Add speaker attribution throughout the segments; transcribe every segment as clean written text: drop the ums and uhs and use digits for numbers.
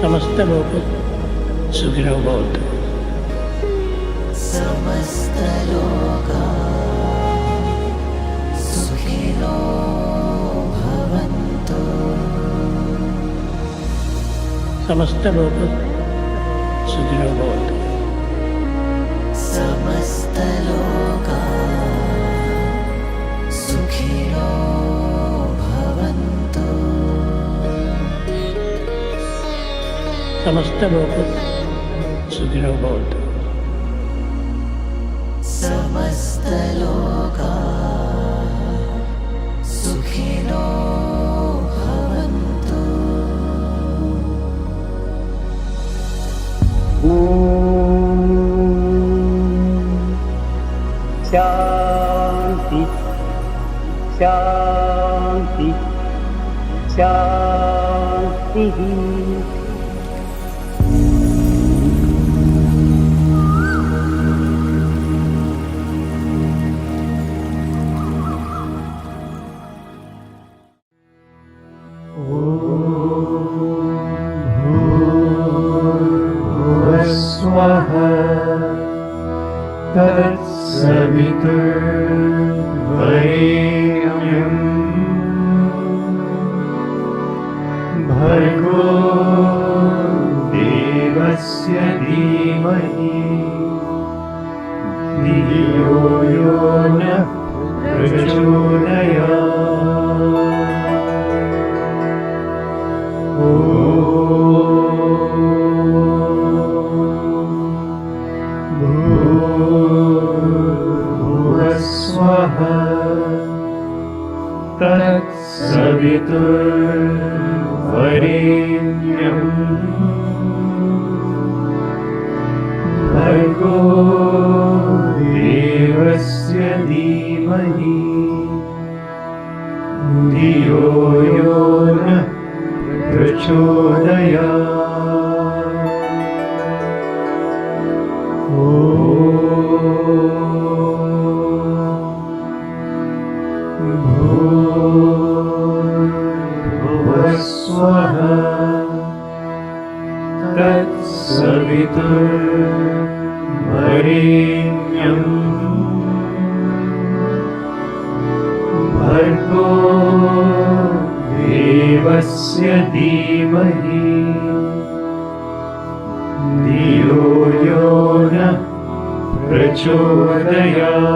Speaker 1: समस्त लोक सुखिनो भवन्तु।
Speaker 2: समस्त लोका सुखिनो भवन्तु।
Speaker 1: समस्त लोक सुखिनो भवन्तु।
Speaker 2: समस्त लोका सुखिनो भवन्तु।
Speaker 1: समस्त लोक सुखिनो भवन्तु।
Speaker 2: समस्त लोका सुखिनो भवन्तु।
Speaker 1: शांति शांति शांति।
Speaker 3: तत्सवितुर्वरेण्यं भर्गो देवस्य धीमहि धियो यो नः प्रचोदयात्। तत्सवितुर्वरेण्यं भर्गो देवस्य धीमहि धियो यो नः प्रचोदयात्। भूर्भुवस्सुवः तत्सवितुर्वरेण्यं भर्गो देवस्य धीमहि धियो यो नः प्रचोदयात्।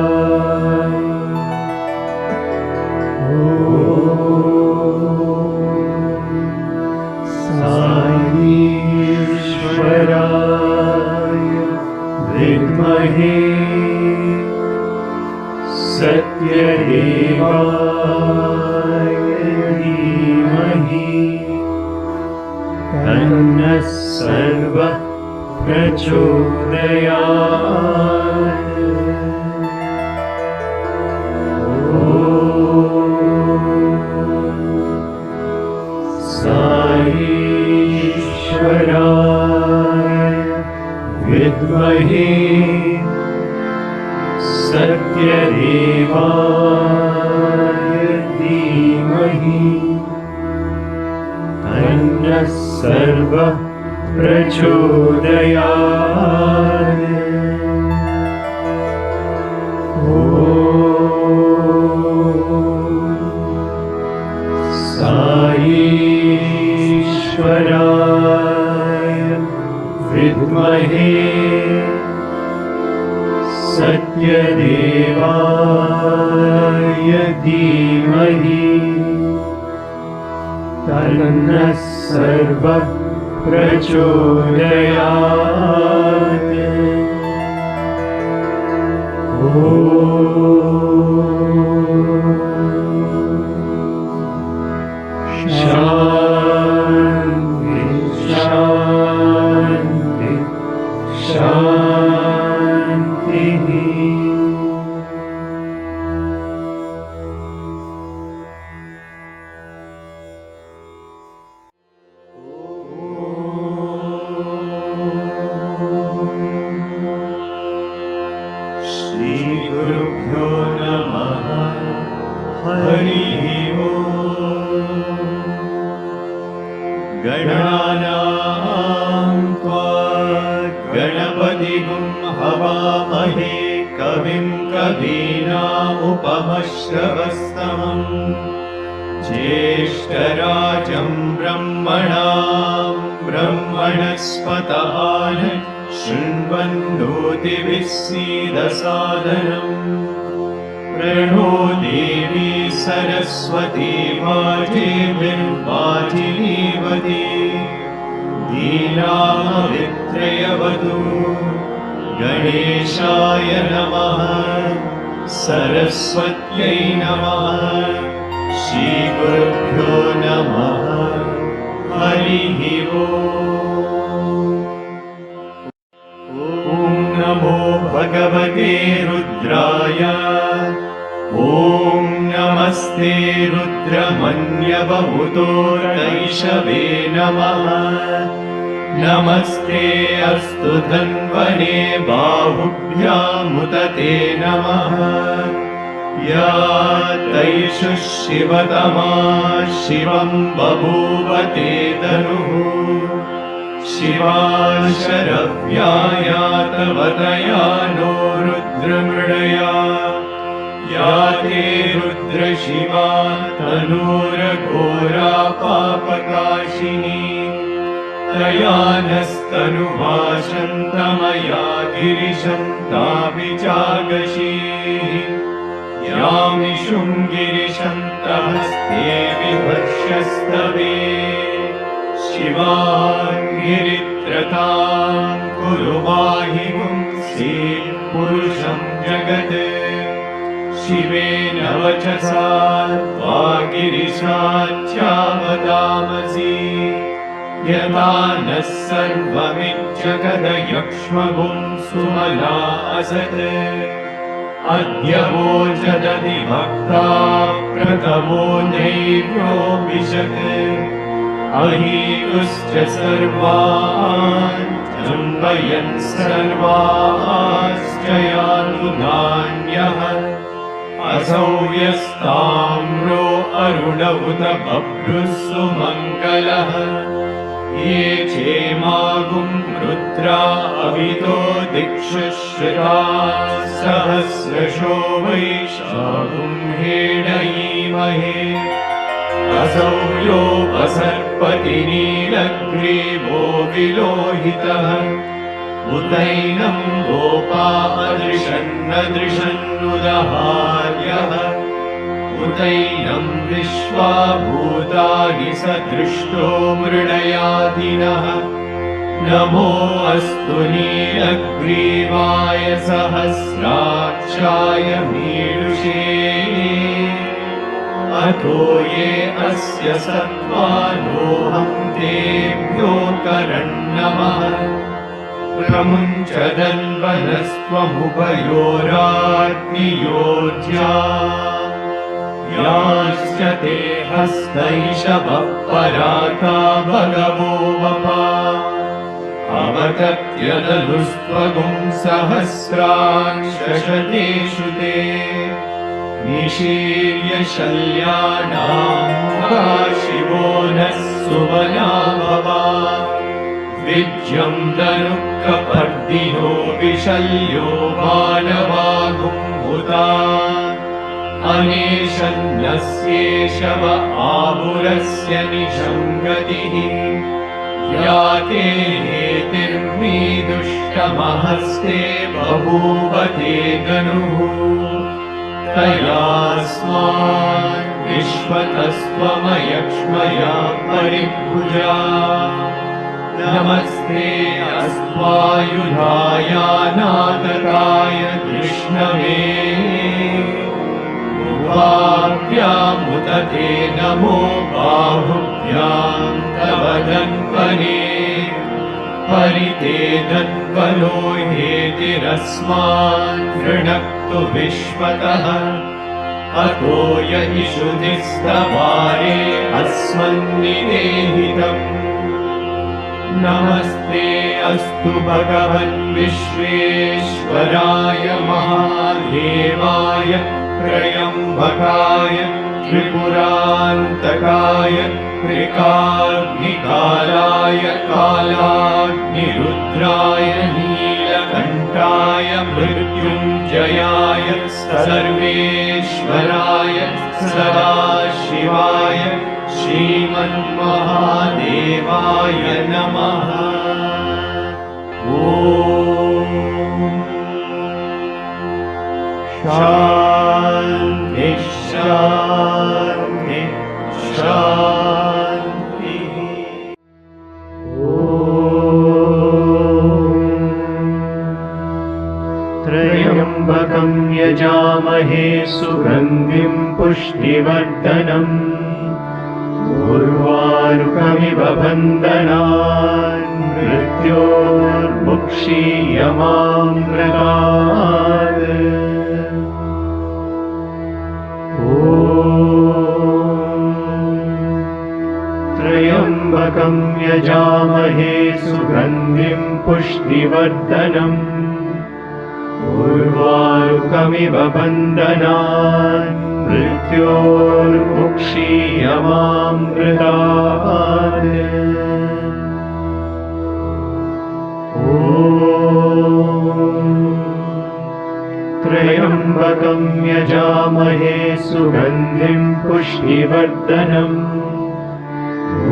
Speaker 3: साईश्वराय विद्महे सत्यदेवाय धीमहि तन्नः सर्वः प्रचोदयात्। साईश्वराय विद्महे सत्यदेवाय धीमहि तन्नः सर्वः प्रचोदयात्। साईश्वराय विद्महे सत्यदेवाय धीमहि तन्नः सर्वः प्रचोदयात्। शान्ति शान्ति शान्तिः। श्रीगुरुभ्यो नमः। हरिः ओम्।
Speaker 4: कविं कवीनामुपमश्रवस्तमम् ज्येष्ठराजं ब्रह्मणस्पत शृण्वन्नोतिभिस्सीदसादनम् प्रणो देवी सरस्वती वाजिनीवती दीनामवित्रयवतु गणेशाय नमः सरस्वत्यै नमः श्रीगुरुभ्यो नमः हरिः ॐ नमो भगवते रुद्राय ॐ नमस्ते रुद्रमन्यवमुतो नैषवे नमः नमस्ते अस्तु धन्वने बाहुभ्यामुदते नमः या तैषु शिवतमा शिवं बभूवते तनुः शिवा शरव्याया तवतया नो रुद्रमृडया या ते रुद्रशिवा तनूरघोरा पापकाशिनी तया नस्तनुभाषन्तमया गिरिशं ताभिजागशीः यामिषुं गिरिशन्तहस्ते विभक्ष्यस्तवे शिवा गिरित्रतां कुरु माहि पुंसि पुरुषं जगत् शिवेन वचसा त्वा गिरिशाच्चावदामसि यदा नः सर्वमिज्जगदयक्ष्मगुं सुमला असत् अद्य वोचदधि भक्ता प्रथमो नैव्योऽभिषक् अहीतुश्च सर्वान् जम्बयन् सर्वाश्च यातु नान्यः असौ यस्ताम्रो अरुण उत बभ्रुः सुमङ्गलः ये चेमागुं रुद्रा अवितो दिक्षु श्रुताः सहस्रशो वैशाखुं हेडयीमहे असौ योपसर्पति नीलग्रीवो विलोहितः उतैनं गोपा अदृशन्नदृशन्नुदहार्यः उतैनं विश्वा भूतानि स दृष्टो मृडयादिनः नमो अस्तु नीलग्रीवाय सहस्राक्षाय मीडुषे अतो ये अस्य सत्त्वानोऽहं तेभ्यो करन्नमः प्रमुञ्चदन्वनस्त्वमुभयोराग्नियोज्या याश्च ते हस्तैषवः पराता भगवो वपा अवतत्यदनुस्त्वगुं सहस्राक्षशतेषु ते निशीर्य शल्यानां शिवो नः सुमना भवा विज्यं धनुःकपर्दिनो विशल्यो बाणवागुम्भुता अनेशन्नस्येषव आहुरस्य निशङ्गतिः या ते हेतिर्मीदुष्टमहस्ते बभूवते धनुः तयास्मान् विश्वतस्त्वमयक्ष्मया परिभुजा नमस्ते अस्त्वायुधायानागताय कृष्णवे उभाभ्यामुदते नमो बाहुभ्यां तव धन्वने परिते धन्वनो हेतिरस्मान् वृणक्तु विश्वतः अतो य इषुधिस्तवारे अस्मन्निदेहितम् नमस्ते अस्तु भगवन् विश्वेश्वराय महादेवाय त्र्यम्बकाय त्रिपुरान्तकाय त्रिकाग्निकालाय कालाग्निरुद्राय नीलकण्ठाय मृत्युञ्जयाय मृत्युञ्जयाय सर्वेश्वराय सदाशिवाय श्रीमन्महादेवाय नमः। ॐ शान्ति शान्ति शान्तिः।
Speaker 3: त्र्यम्बकं यजामहे सुगन्धिं पुष्टिवर्धनम् उर्वारुकमिव बन्धनान् मृत्योर्मुक्षीयमामृतात्। त्र्यम्बकं यजामहे सुगन्धिं पुष्टिवर्धनम् उर्वारुकमिव बन्धनान् मृत्योर्मुक्षीयमामृतात्। त्र्यम्बकं यजामहे सुगन्धिं पुष्टिवर्धनम्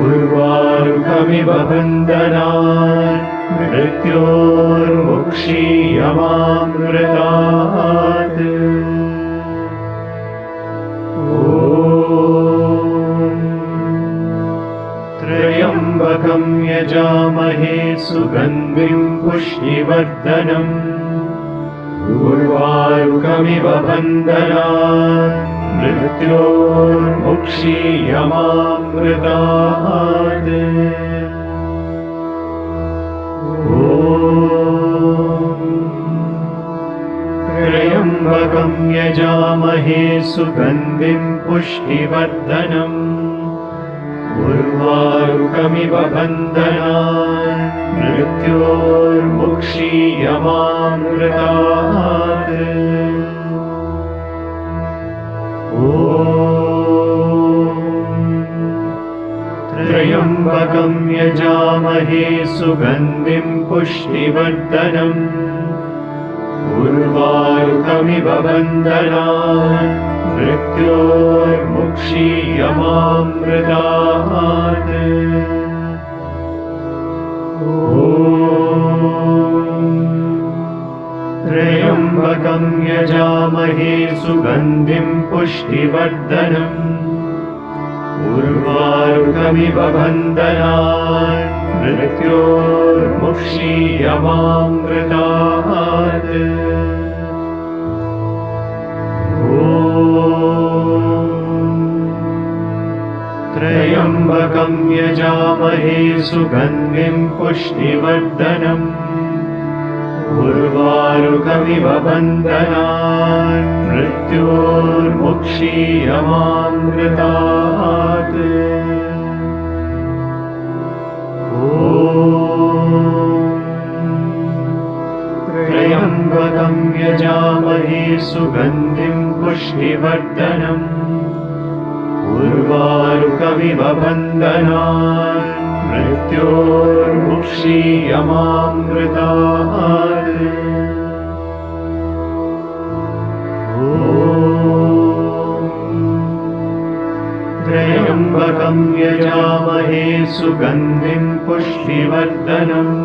Speaker 3: उर्वारुकमिव बन्धनान् मृत्योर्मुक्षीयमामृतात्। त्र्यम्बकं यजामहे सुगन्धिं पुष्टिवर्धनम् उर्वारुकमिव बन्धनान् मृत्योर्मुक्षीयमामृतात्। त्र्यम्बकं यजामहे सुगन्धिं पुष्टिवर्धनम् उर्वारुकमिव बन्धनान् मृत्योर्मुक्षीयमामृतात्। त्र्यम्बकं यजामहे सुगन्धिं पुष्टिवर्धनम् उर्वारुकमिव बन्धनान् मृत्योर्मुक्षीयमामृतात्। त्र्यम्बकं यजामहे सुगन्धिं पुष्टिवर्धनम् उर्वारुकमिव बन्धनान् मृत्योर्मुक्षीयमामृतात्। त्र्यम्बकं यजामहे सुगन्धिं पुष्टिवर्धनम् उर्वारुकमिव बन्धनान् मृत्योर्मुक्षीयमामृतात्। त्र्यम्बकं यजामहे सुगन्धिं पुष्टिवर्धनम् उर्वारुकमिव बन्धनान् मृत्योर्मुक्षीयमामृतात्। त्र्यम्बकं यजामहे सुगन्धिं पुष्टिवर्धनम्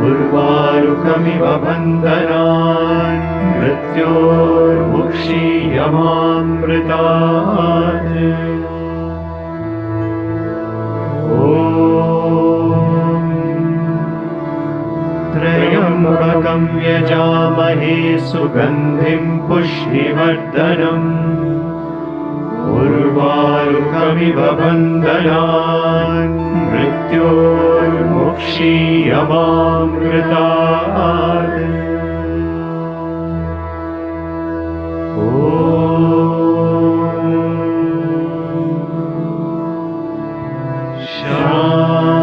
Speaker 3: उर्वारुकमिव बन्धनान् मृत्योर्मुक्षीयमामृतात्। त्र्यम्बकं यजामहे सुगन्धिं पुष्टिवर्धनम् उर्वारुकमिव बन्धनान् मृत्योर्मुक्षीयमामृतात्।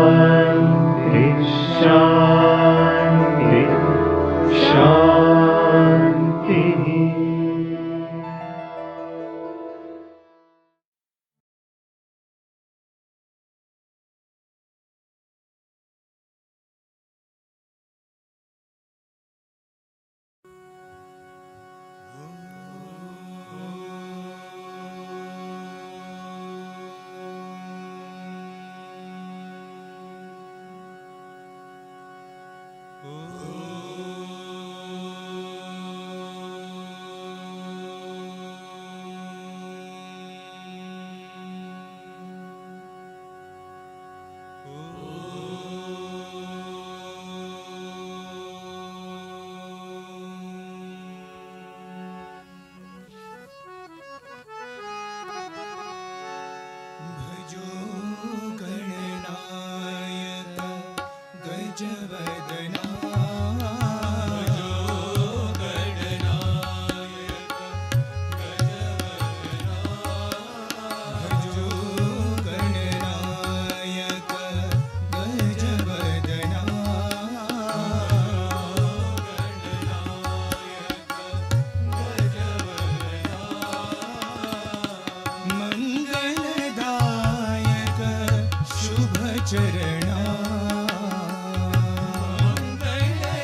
Speaker 3: शान्ति शान्ति शान्तिः।
Speaker 5: चरणा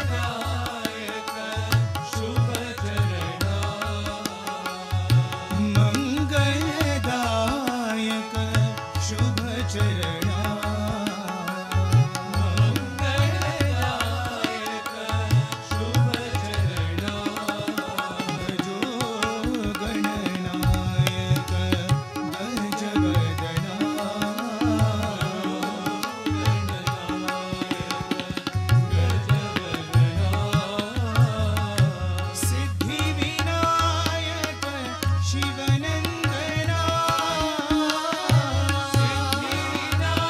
Speaker 4: मंगलदायक शुभ चरणा
Speaker 5: मंगलदायक शुभ चरणा
Speaker 4: मंगलदायक शुभ चरणा
Speaker 5: भजो गणनायक गजवदना सिद्धि विनायक शिवनंदना
Speaker 4: सिद्धि विनायक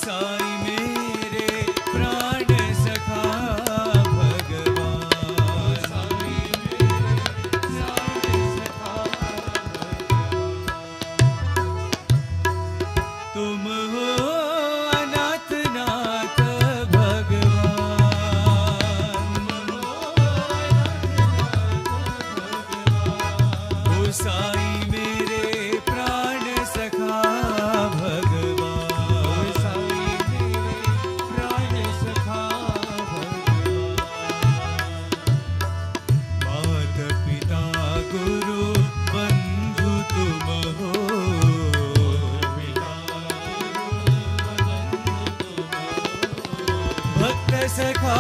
Speaker 5: साई मेरे प्राण सखा भगवान साई मेरे प्राण सखा तुम हो अनाथ नाथ भगवान ओ साई मेरे प्राण सखा भगवान साई मेरे प्राण सखा भगवान मात पिता गुरु बंधु तुम हो भक्त सखा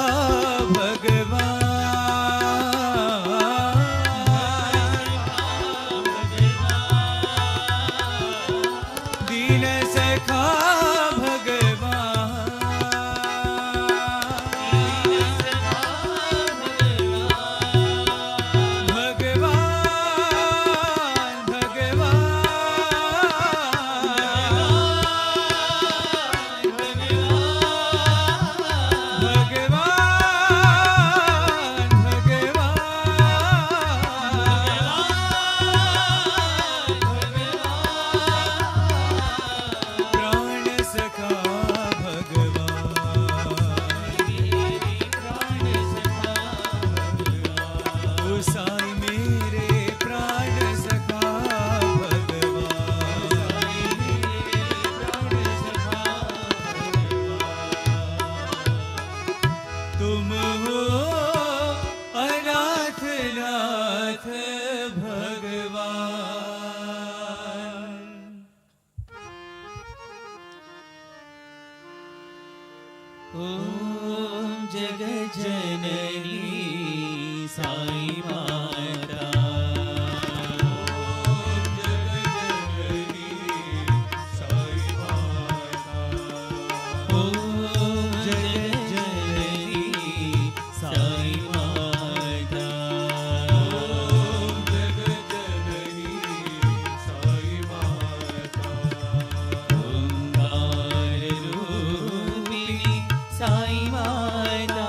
Speaker 5: भगवान दीन सखा भगवान प्राण सखा भगवान ओ साई मेरे प्राण सखा भगवान तुम हो अनाथ नाथ भगवान ओम जग जननी साई माता ओम जग जननी साई माता ओम जग जननी साई माता ओम जग जननी साई माता ओंकार रूपिणी साई माता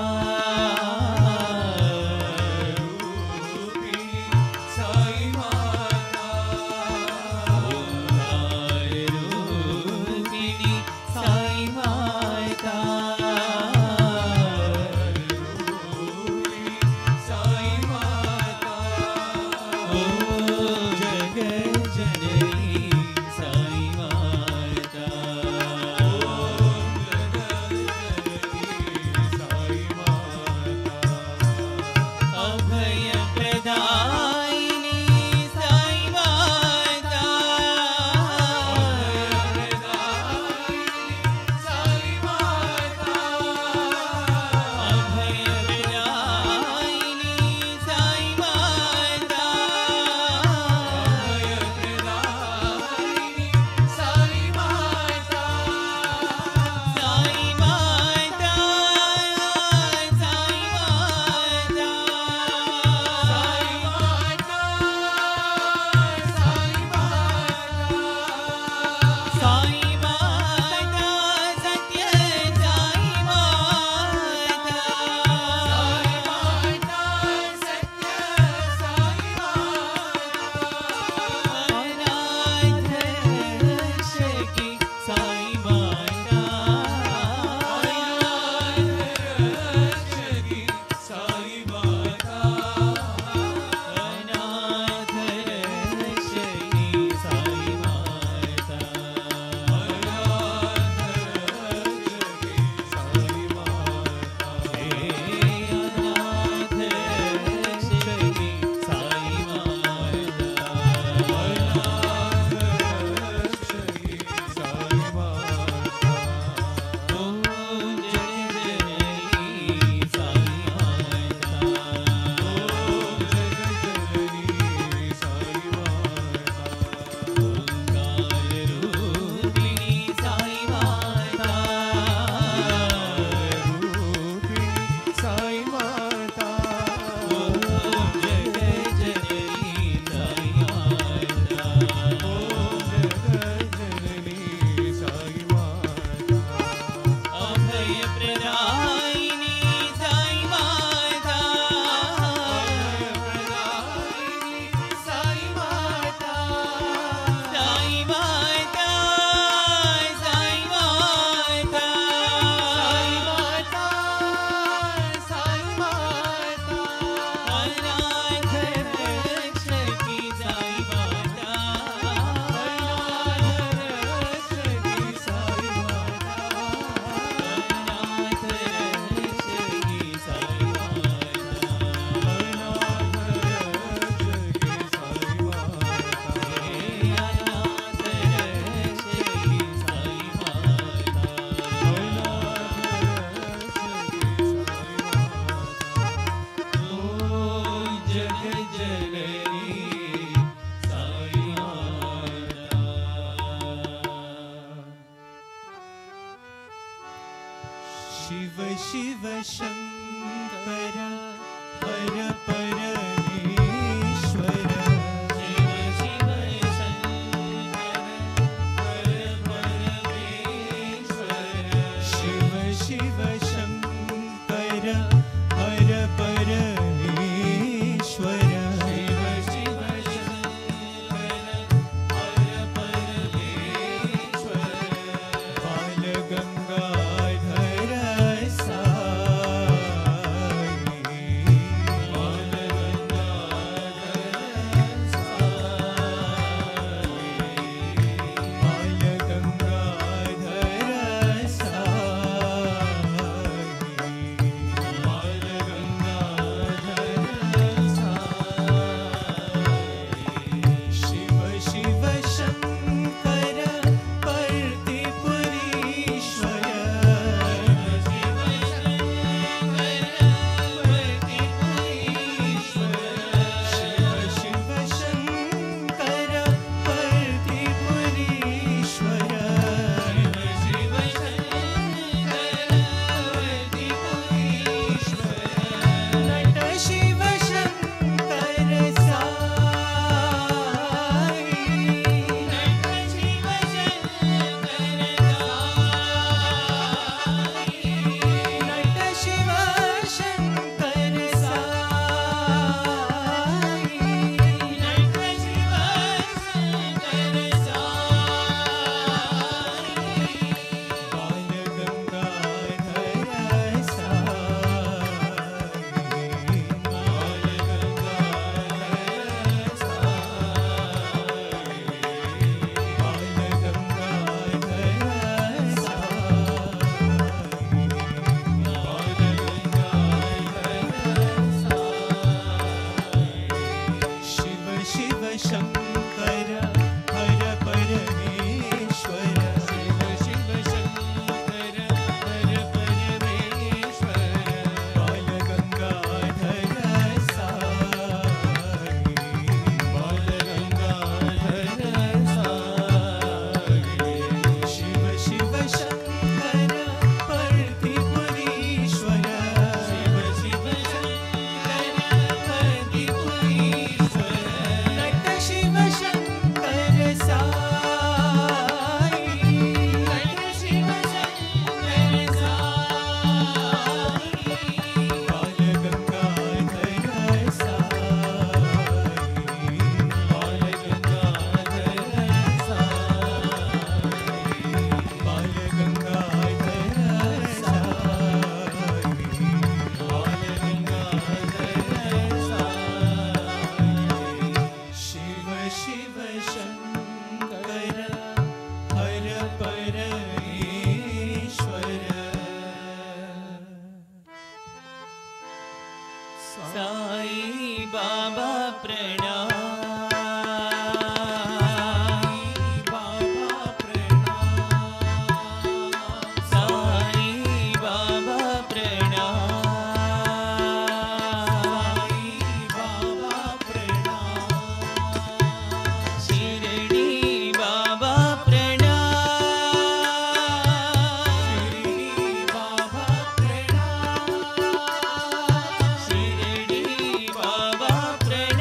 Speaker 5: शिव शिव शंकर हर परमेश्वर शिव शिव शंकर हर परमेश्वर शिव शिव शंकर हर परमेश्वर शिव शिव शंकर हर परमेश्वर बाल गंगाधर साई बाल गंगाधर साई बाल गंगाधर साई शिव शिव शंकर परतिपुरीश्वर शिव शिव शंकर परतिपुरीश्वर शिव नट शिव शंकर साई नट शिव शंकर साई नट शिव शंकर साई बाल गंगाधर साई बाल गंगाधर साई बाल गंगाधर शिव शिव शंकर हर परमेश्वर शिव शिव शंकर हर परमेश्वर बाल गंगाधर साई बाल गंगाधर साई शिव शिव शंकर परतिपुरीश्वर शिव शिव शंकर परतिपुरीश्वर नट शिव शंकर साई नट शिव शंकर साई बाल गंगाधर साई बाल गंगाधर साई बाल गंगाधर साई बाल गंगाधर साई शिव शिव शंकर हर परमेश्वर साई बाबा प्रणाम बाबा प्रणाम साई बाबा प्रणाम साई बाबा प्रणाम शिरडी बाबा प्रणाम शिरडी बाबा प्रणाम शिरडी बाबा प्रणाम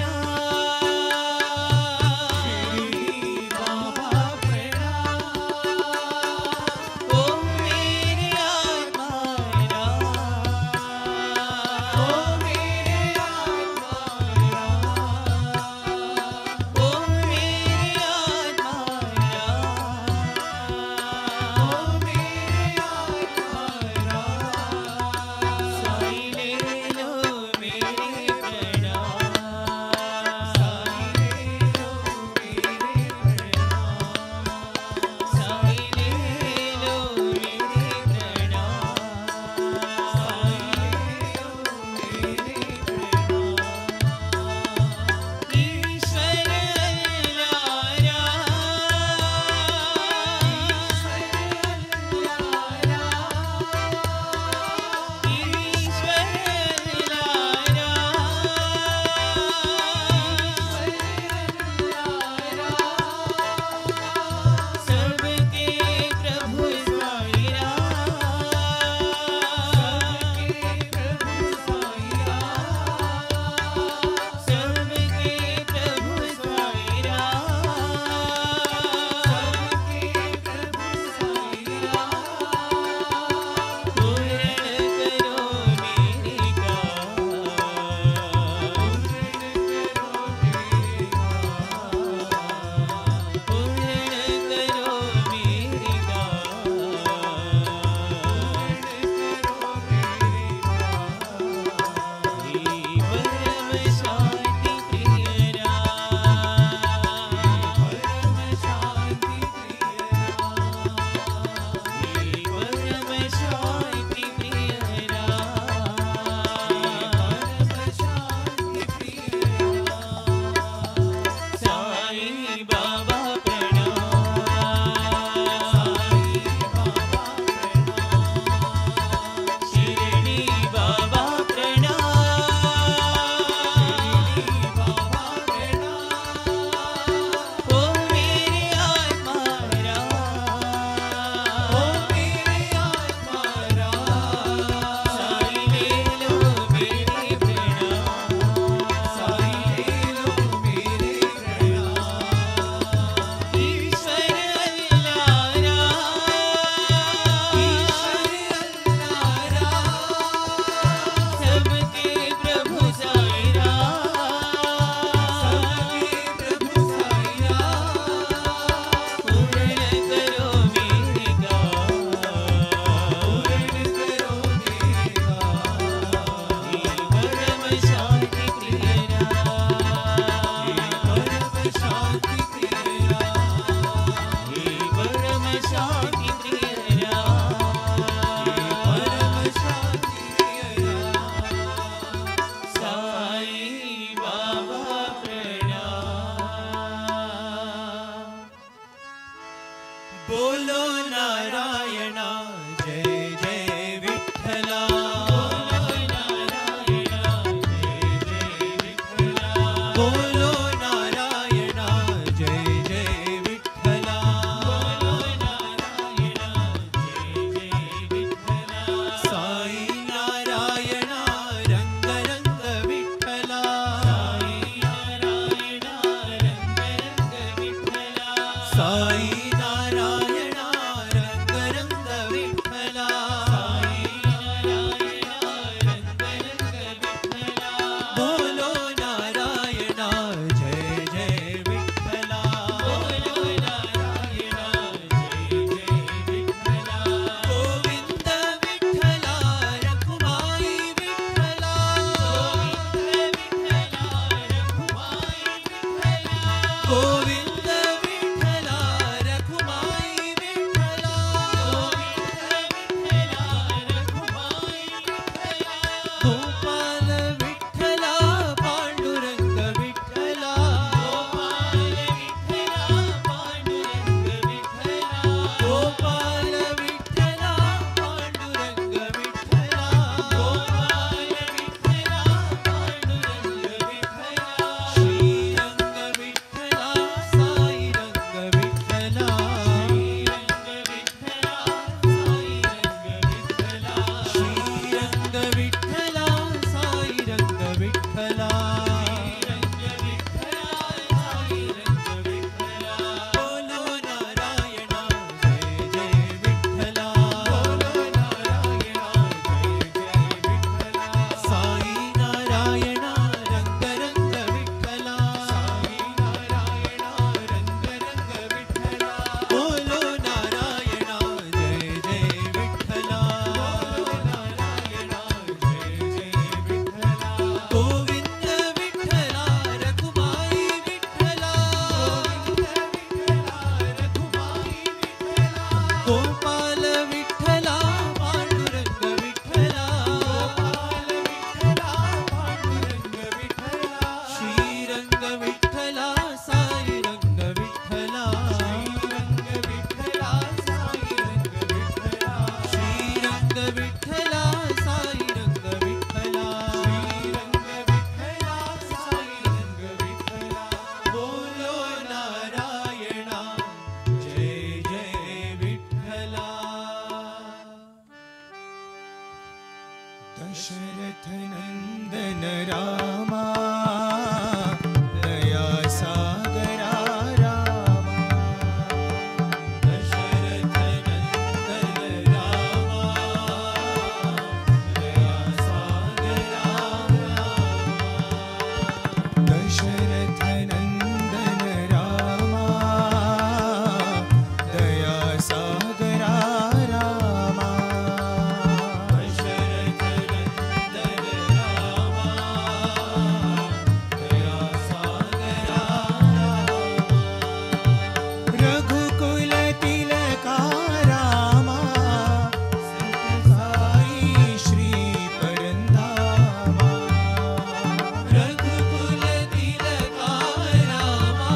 Speaker 5: दशरथ नंदन रामा दया सागरा रामा दशरथ नंदन रामा दया सागरा दशरथ नंदन रामा दया सागरा रामा दशरथ नंदन रामा दया सागरा रघुकुल तिलका रामा सत्य साई श्री परंधामा रघुकुल तिलका रामा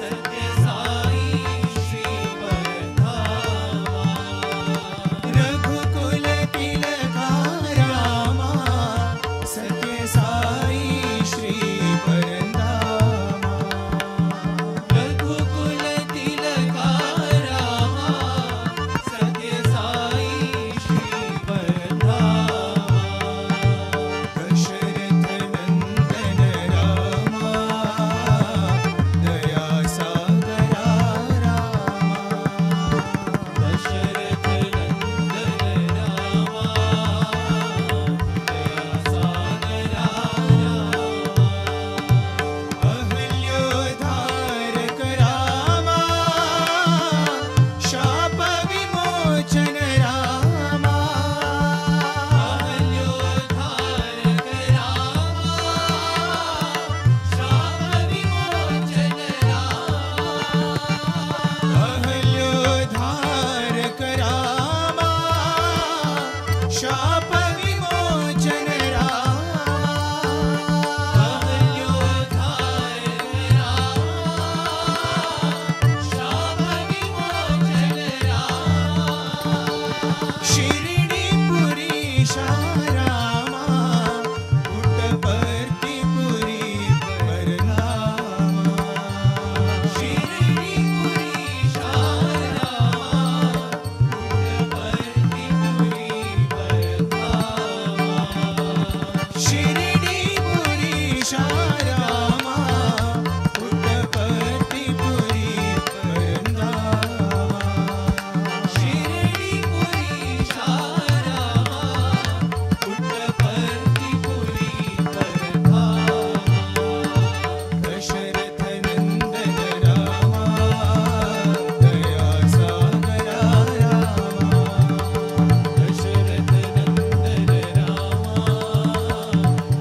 Speaker 5: सत्य साई श्री परंधामा रघुकुल तिलका रामा सत्य साई श्री परंधामा रघुकुल तिलका रामा सत्य साई श्री परंधामा दशरथ नंदन रामा दया सागरा रामा दशरथ नंदन रामा दया सागरा अहल्योद्धारक रामा शाप विमोचन रामा अहल्योद्धारक रामा शाप विमोचन रामा अहल्योद्धारक रामा शाप विमोचन शिरडीपुरीशा रामा पुट्टपर्तिपुरी परनामा शिरडीपुरीशा रामा पुट्टपर्तिपुरी परनामा शिरडीपुरीशा रामा पुट्टपर्तिपुरी परनामा शिरडीपुरीशा रामा पुट्टपर्तिपुरी परनामा दशरथ नंदन रामा दया सागरा रामा दशरथ नंदन रामा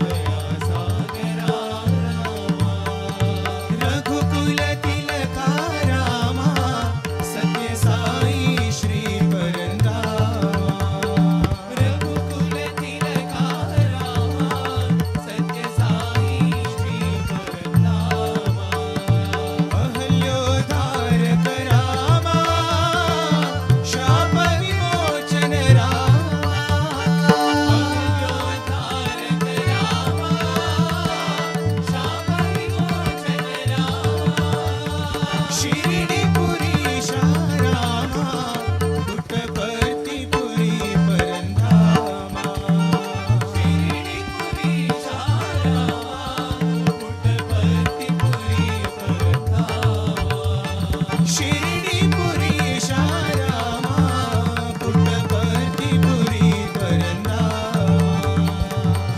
Speaker 5: दया सागरा रामा रघुकुल तिलका रामा सत्य साई श्री परंधामा रघुकुल तिलका रामा सत्य साई श्री परंधामा अहल्योद्धारक रामा शाप विमोचन रामा अहल्योद्धारक रामा शाप विमोचन रामा शिरडीपुरीशा रामा पुट्टपर्तिपुरी परंधामा शिरडीपुरीशा रामा पुट्टपर्तिपुरी परंधामा शिरडीपुरीशा रामा पुट्टपर्तिपुरी परंधामा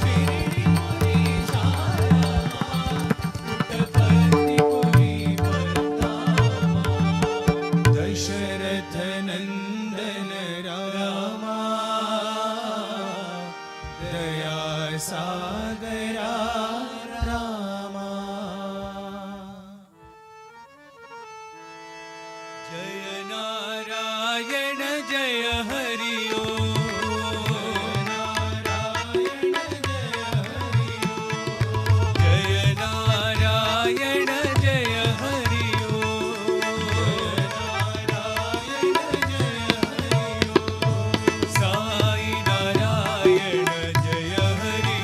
Speaker 5: शिरडीपुरीशा रामा पुट्टपर्तिपुरी परंधामा दशरथ नंदन रामा दया सागरा रामा जय नारायण जय हरि नारायण जय हरि जय नारायण जय हरि नारायण जय हरि साई नारायण जय हरि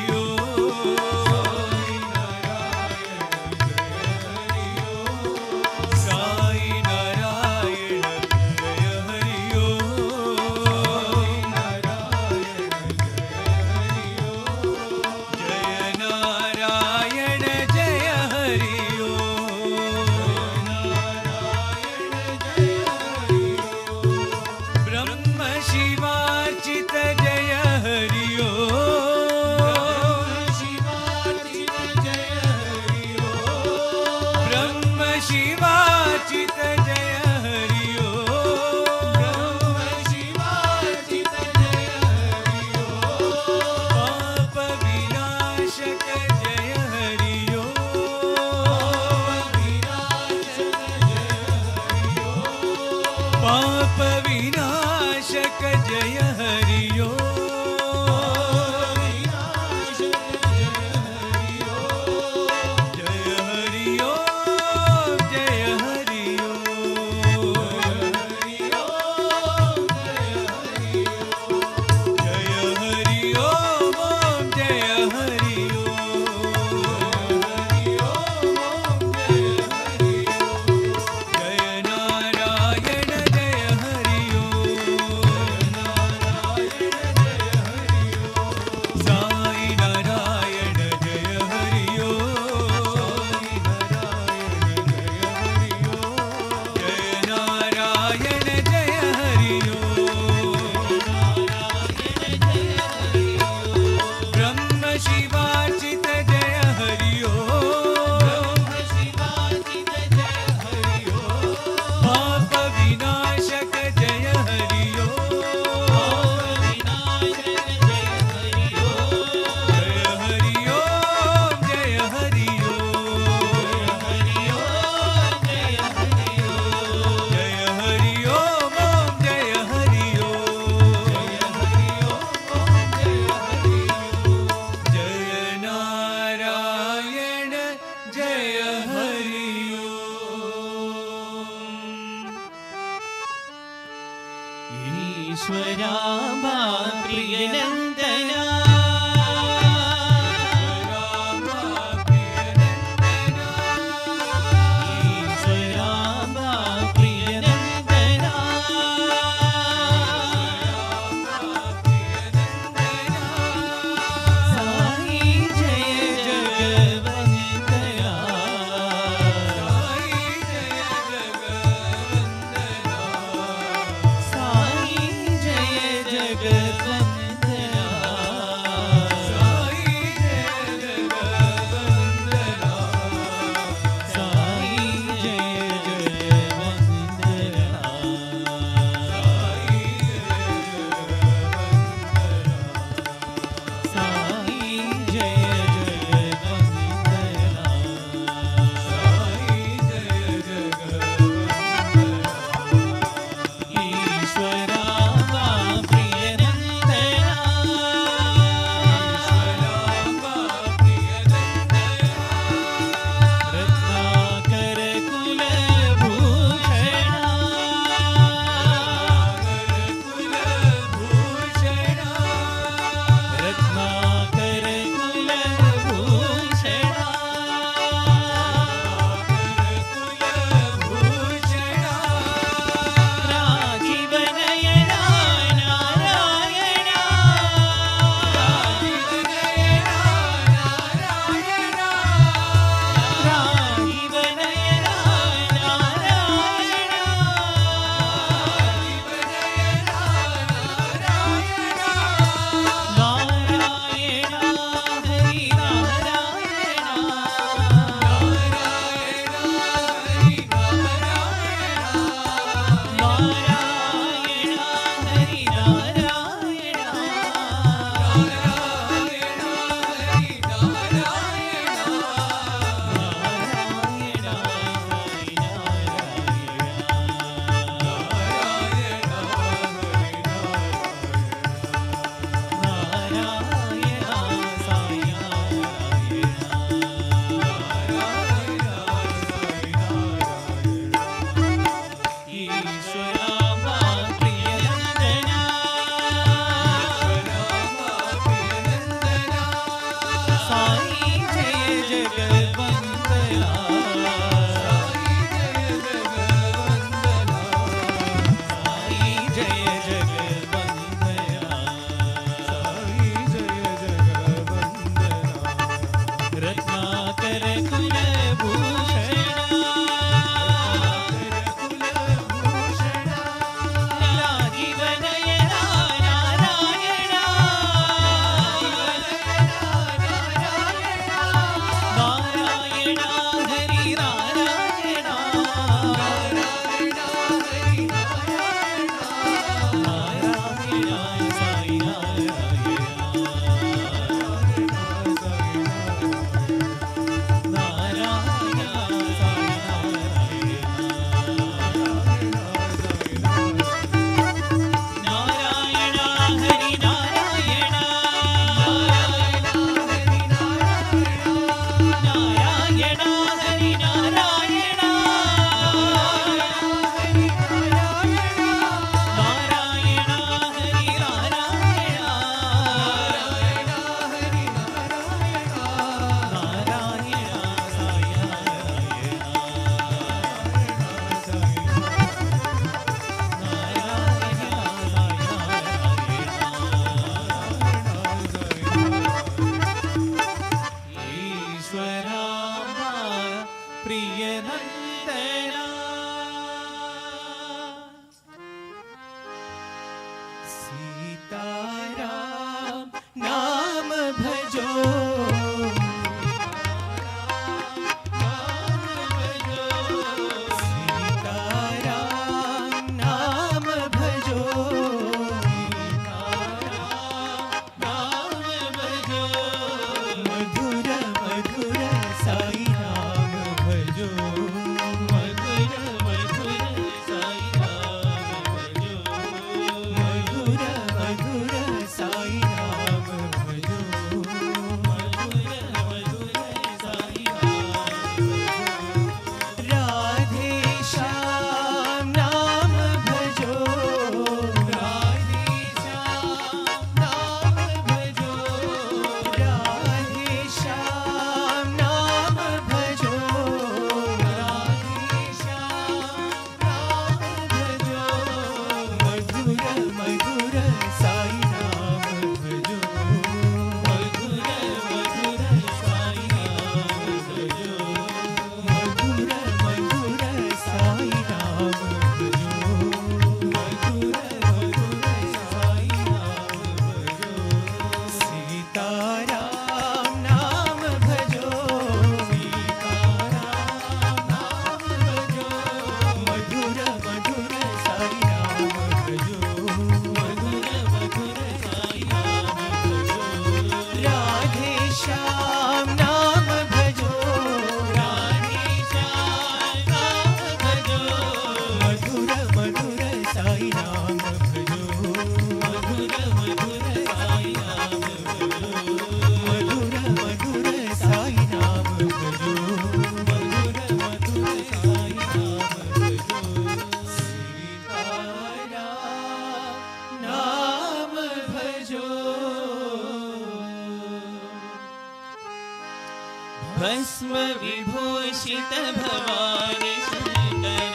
Speaker 5: प्रियनन्दना ईश्वराम्बा प्रियनन्दना साई जय जगवन्दना साई जय जगवन्दना साई जय जगवन्दना साई जय जगवन्दना ईश्वराम्बा प्रियनन्दना भस्म विभूषित भवानी शंकर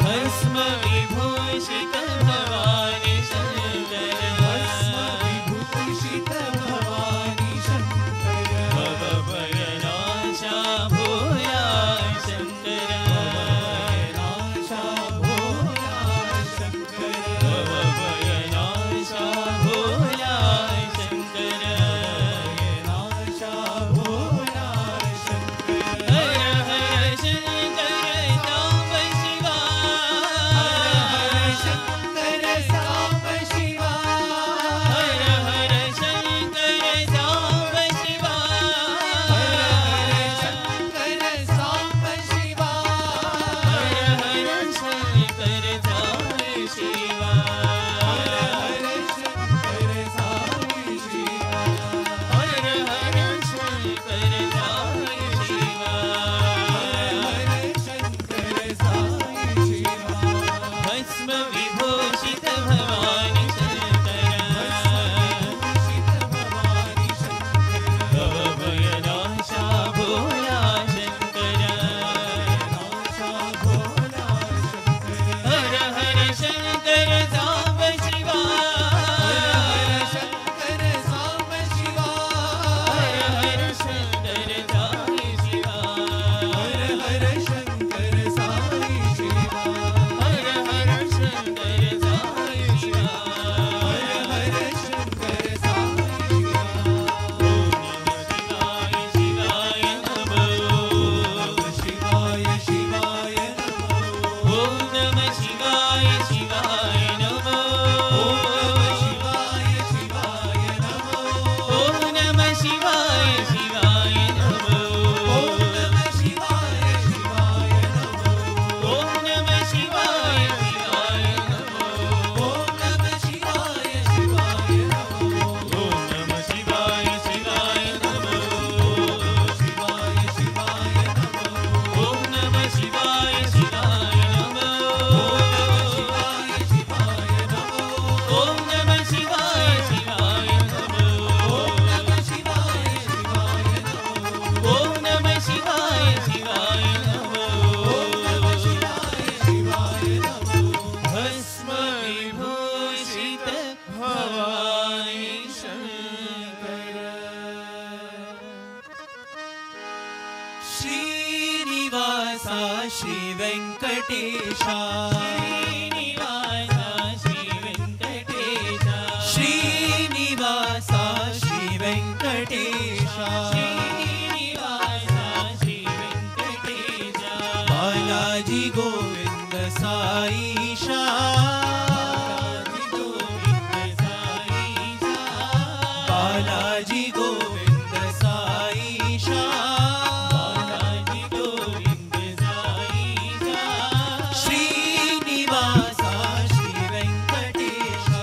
Speaker 5: भस्म विभूषित भवानी शंकर भव भयनाशा भोला शंकर भव भयनाशा भोला शंकर हर हर शंकर नाम शिवा हर हर शंकर नाम शिवा हर हर शंकर नाम शिवा हर हर शंकर नाम शिवा भस्म विभूषित भवानी शंकर भव भयनाशा भोला शंकर हर हर शंकर नाम शिवा हर हर शंकर नाम शिवा हर हर शंकर नाम शिवा हर हर शंकर ओम नमः शिवाय शिवाय नमः ओम नमः शिवाय शिवाय नमः ओम नमः शिवाय शिवाय नमः ओम नमः शिवाय शिवाय नमः ओम नमः शिवाय शिवाय नमः ओम नमः शिवाय शिवाय नमः ओम नमः शिवाय शिवाय नमः ओम नमः शिवाय शिवाय नमः ओम नमः शिवाय शिवाय नमः भस्म विभूषित भवानी शंकर श्रीनिवासा श्री वेंकटेशा श्रीनिवासा श्री वेंकटेशा बालाजी गोविंद साईशा बालाजी गोविंद साईशा श्रीनिवासा श्री वेंकटेशा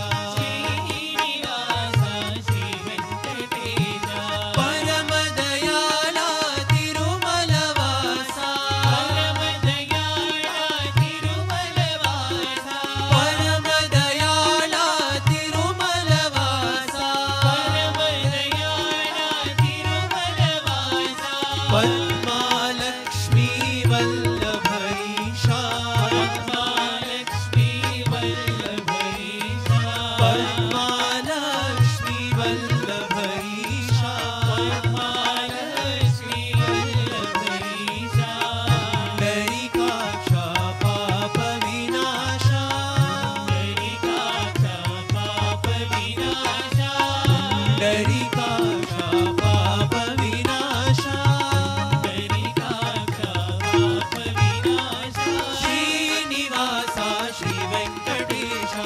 Speaker 5: परम दयाला तिरुमलवासा परम दयाला पद्मालक्ष्मी वल्लभैषा पद्मालक्ष्मी वल्लभैषा दरिकाक्षा पाप विनाशा दरिकाक्षा पाप विनाशा श्रीनिवासा श्री वेंकटेशा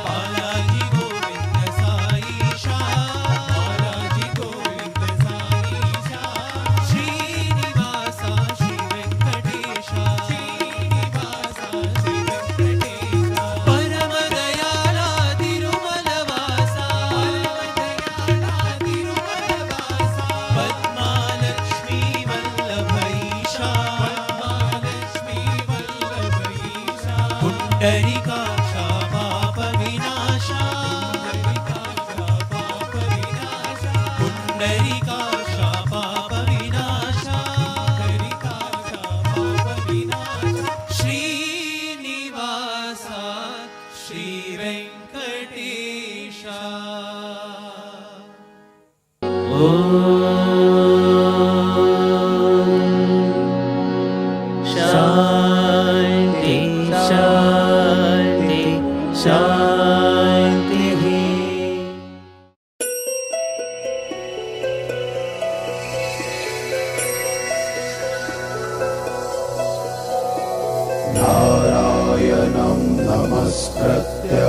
Speaker 5: बालाजी गोविंद साईशा श्रीनिवासा श्री वेंकटेशा परम दयाला तिरुमलवासा पद्मालक्ष्मी वल्लभैषा पुंडरीकाक्षा पाप विनाशा
Speaker 6: नारायणं नमस्कृत्य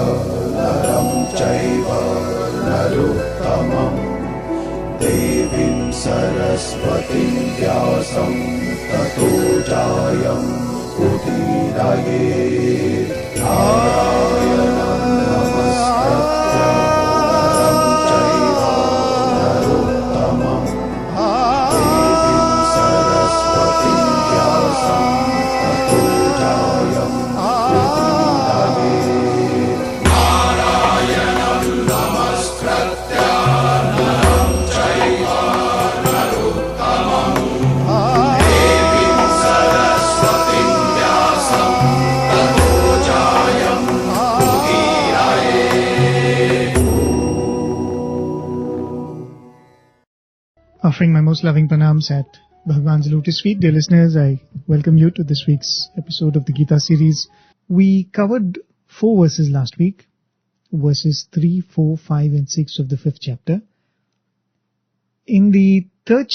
Speaker 6: नरं चैव नरोत्तमं देवीं सरस्वतीं व्यासं ततो जायं उदीरयेत् नारायणं नमस्कृत्य नरं चैव नरोत्तमं देवीं सरस्वतीं व्यासं ततो जायं उदीरयेत् नारायणं नमस्कृत्य नरं चैव नरोत्तमं देवीं सरस्वतीं व्यासं ततो जायं उदीरयेत्.
Speaker 7: Offering my most loving pranams at Bhagwan's lotus feet, dear listeners, I welcome you to this week's episode of the Gita series. We covered 4 verses last week, verses 3, 4, 5 and 6 of the 5th chapter. In the third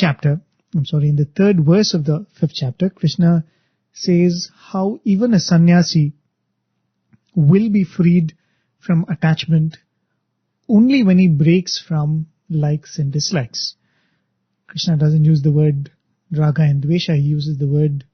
Speaker 7: verse of the 5th chapter, Krishna says how even a sannyasi will be freed from attachment only when he breaks from likes and dislikes. Krishna doesn't use the word raga and dvesha, he uses the word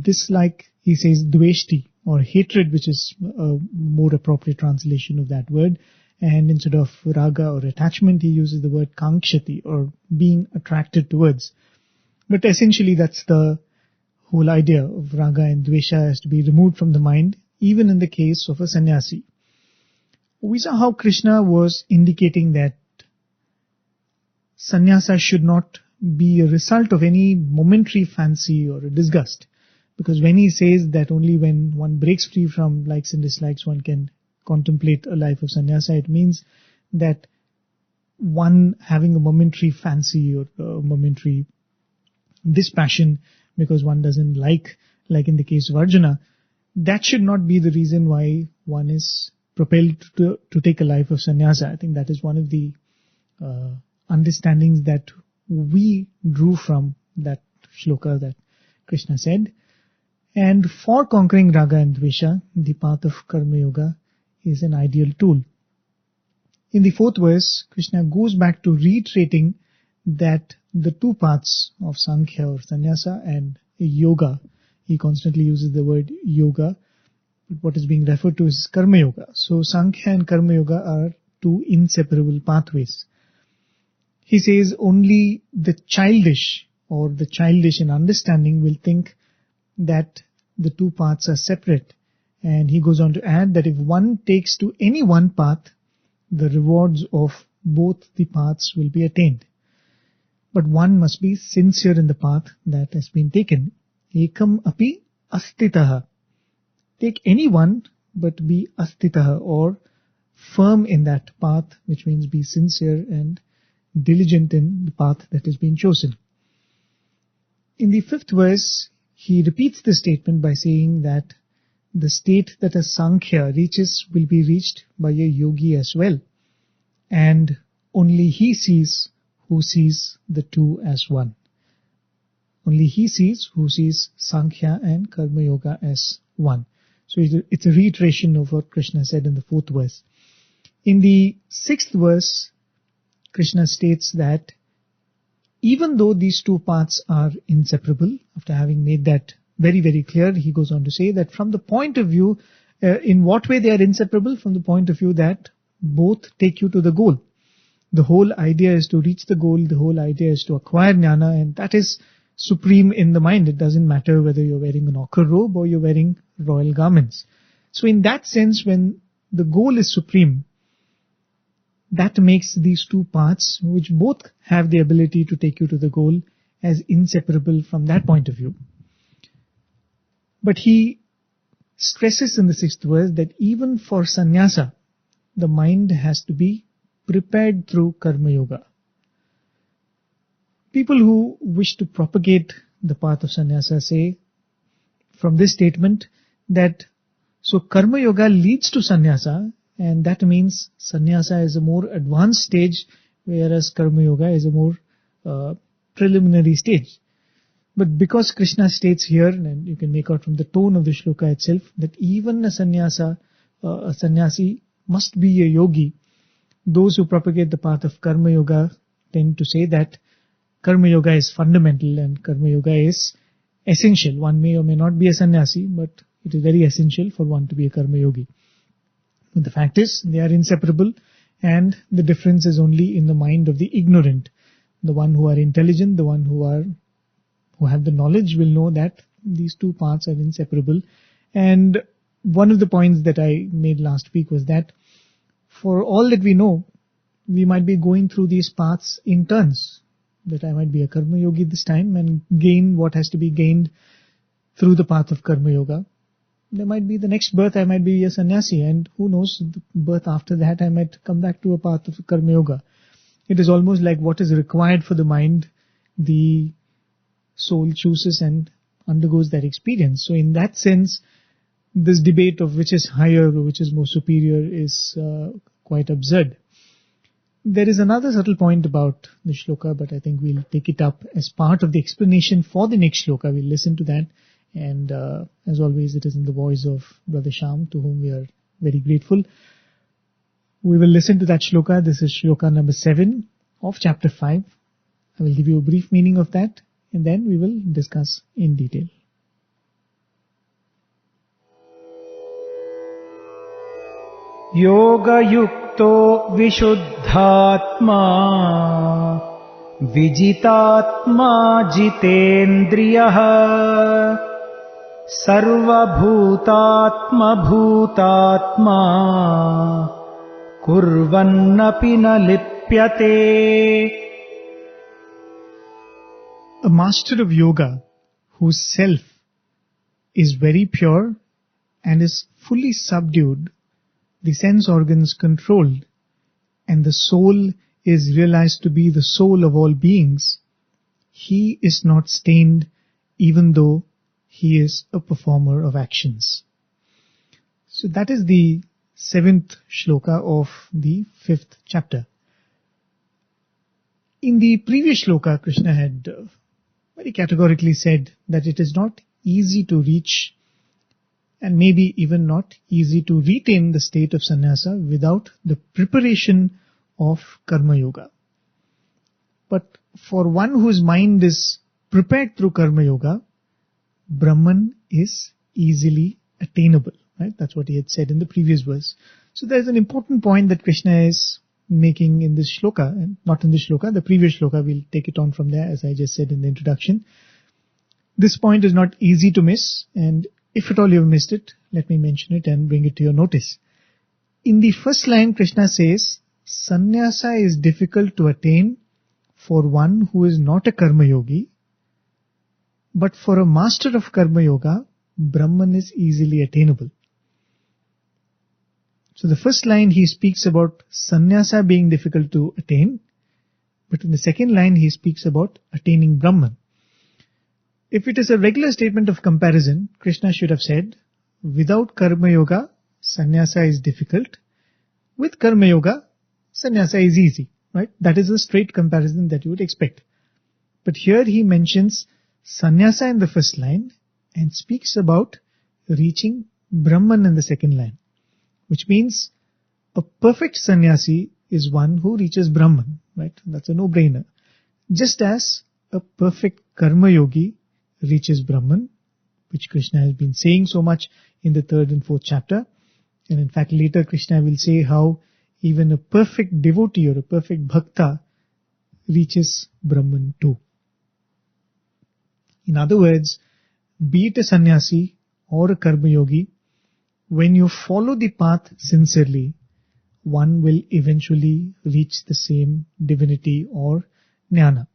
Speaker 7: dislike. He says dveshti or hatred, which is a more appropriate translation of that word. And instead of raga or attachment, he uses the word kankshati or being attracted towards. But essentially that's the whole idea of raga and dvesha has to be removed from the mind, even in the case of a sannyasi. We saw how Krishna was indicating that sannyasa should not be a result of any momentary fancy or a disgust. Because when he says that only when one breaks free from likes and dislikes one can contemplate a life of sannyasa, it means that one having a momentary fancy or a momentary dispassion because one doesn't like in the case of Arjuna, that should not be the reason why one is propelled to take a life of sannyasa. I think that is one of the understandings that we drew from that shloka that Krishna said. And for conquering raga and dvesha, the path of karma yoga is an ideal tool. In the 4th verse, Krishna goes back to reiterating that the 2 paths of Sankhya or Sannyasa and yoga, he constantly uses the word yoga, but what is being referred to is karma yoga. So Sankhya and karma yoga are 2 inseparable pathways. He says only the childish in understanding will think that the 2 paths are separate. And he goes on to add that if one takes to any one path, the rewards of both the paths will be attained. But one must be sincere in the path that has been taken. Ekam api astitaha. Take any one, but be astitaha or firm in that path, which means be sincere and diligent in the path that has been chosen. In the 5th verse, he repeats the statement by saying that the state that a Sankhya reaches will be reached by a yogi as well. And only he sees who sees the 2 as one. Only he sees who sees Sankhya and Karma Yoga as one. So it's a reiteration of what Krishna said in the 4th verse. In the 6th verse, Krishna states that even though these 2 paths are inseparable, after having made that very, very clear, he goes on to say that from the point of view, in what way they are inseparable? From the point of view that both take you to the goal. The whole idea is to reach the goal, the whole idea is to acquire jnana, and that is supreme in the mind. It doesn't matter whether you're wearing an ochre robe or you're wearing royal garments. So in that sense, when the goal is supreme, that makes these 2 paths, which both have the ability to take you to the goal, as inseparable from that point of view. But he stresses in the 6th verse that even for sannyasa, the mind has to be prepared through karma yoga. People who wish to propagate the path of sannyasa say from this statement that so karma yoga leads to sannyasa, and that means sannyasa is a more advanced stage, whereas karma yoga is a more preliminary stage. But because Krishna states here, and you can make out from the tone of the shloka itself, that even a sannyasi must be a yogi, those who propagate the path of Karma Yoga tend to say that Karma Yoga is fundamental and Karma Yoga is essential. One may or may not be a sannyasi, but it is very essential for one to be a Karma Yogi. But the fact is, they are inseparable, and the difference is only in the mind of the ignorant. The one who are intelligent, the one who have the knowledge will know that these two paths are inseparable. And one of the points that I made last week was that for all that we know, we might be going through these paths in turns. That I might be a Karma Yogi this time and gain what has to be gained through the path of Karma Yoga. There might be the next birth I might be a sannyasi, and who knows, the birth after that I might come back to a path of Karma Yoga. It is almost like what is required for the mind, the soul chooses and undergoes that experience. So in that sense, this debate of which is higher or which is more superior is quite absurd. There is another subtle point about the shloka, but I think we'll take it up as part of the explanation for the next shloka. We'll listen to that. And as always, it is in the voice of Brother Shyam, to whom we are very grateful. We will listen to that shloka. This is shloka number 7 of chapter 5. I will give you a brief meaning of that, and then we will discuss in detail.
Speaker 8: योगयुक्तो विशुद्धात्मा विजितात्मा जितेन्द्रियः सर्वभूतात्मभूतात्मा कुर्वन्नपि न लिप्यते.
Speaker 7: A master of yoga whose self is very pure and is fully subdued, the sense organs controlled, and the soul is realized to be the soul of all beings, he is not stained even though he is a performer of actions. So that is the 7th shloka of the 5th chapter. In the previous shloka, Krishna had very categorically said that it is not easy to reach and maybe even not easy to retain the state of sannyasa without the preparation of Karma Yoga. But for one whose mind is prepared through Karma Yoga, Brahman is easily attainable. Right? That's what he had said in the previous verse. So there's an important point that Krishna is making in this shloka, and not in this shloka, the previous shloka. We'll take it on from there, as I just said in the introduction. This point is not easy to miss, and if at all you have missed it, let me mention it and bring it to your notice. In the first line, Krishna says, sannyasa is difficult to attain for one who is not a karma yogi, but for a master of karma yoga, Brahman is easily attainable. So the first line he speaks about sannyasa being difficult to attain, but in the second line he speaks about attaining Brahman. If it is a regular statement of comparison, Krishna should have said, without karma yoga, sannyasa is difficult. With karma yoga, sannyasa is easy. Right? That is a straight comparison that you would expect. But here he mentions sannyasa in the first line and speaks about reaching Brahman in the second line, which means a perfect sannyasi is one who reaches Brahman. Right? That's a no-brainer. Just as a perfect karma yogi reaches Brahman, which Krishna has been saying so much in the 3rd and 4th chapter. And in fact, later Krishna will say how even a perfect devotee or a perfect bhakta reaches Brahman too. In other words, be it a sannyasi or a karma yogi, when you follow the path sincerely, one will eventually reach the same divinity or jnana.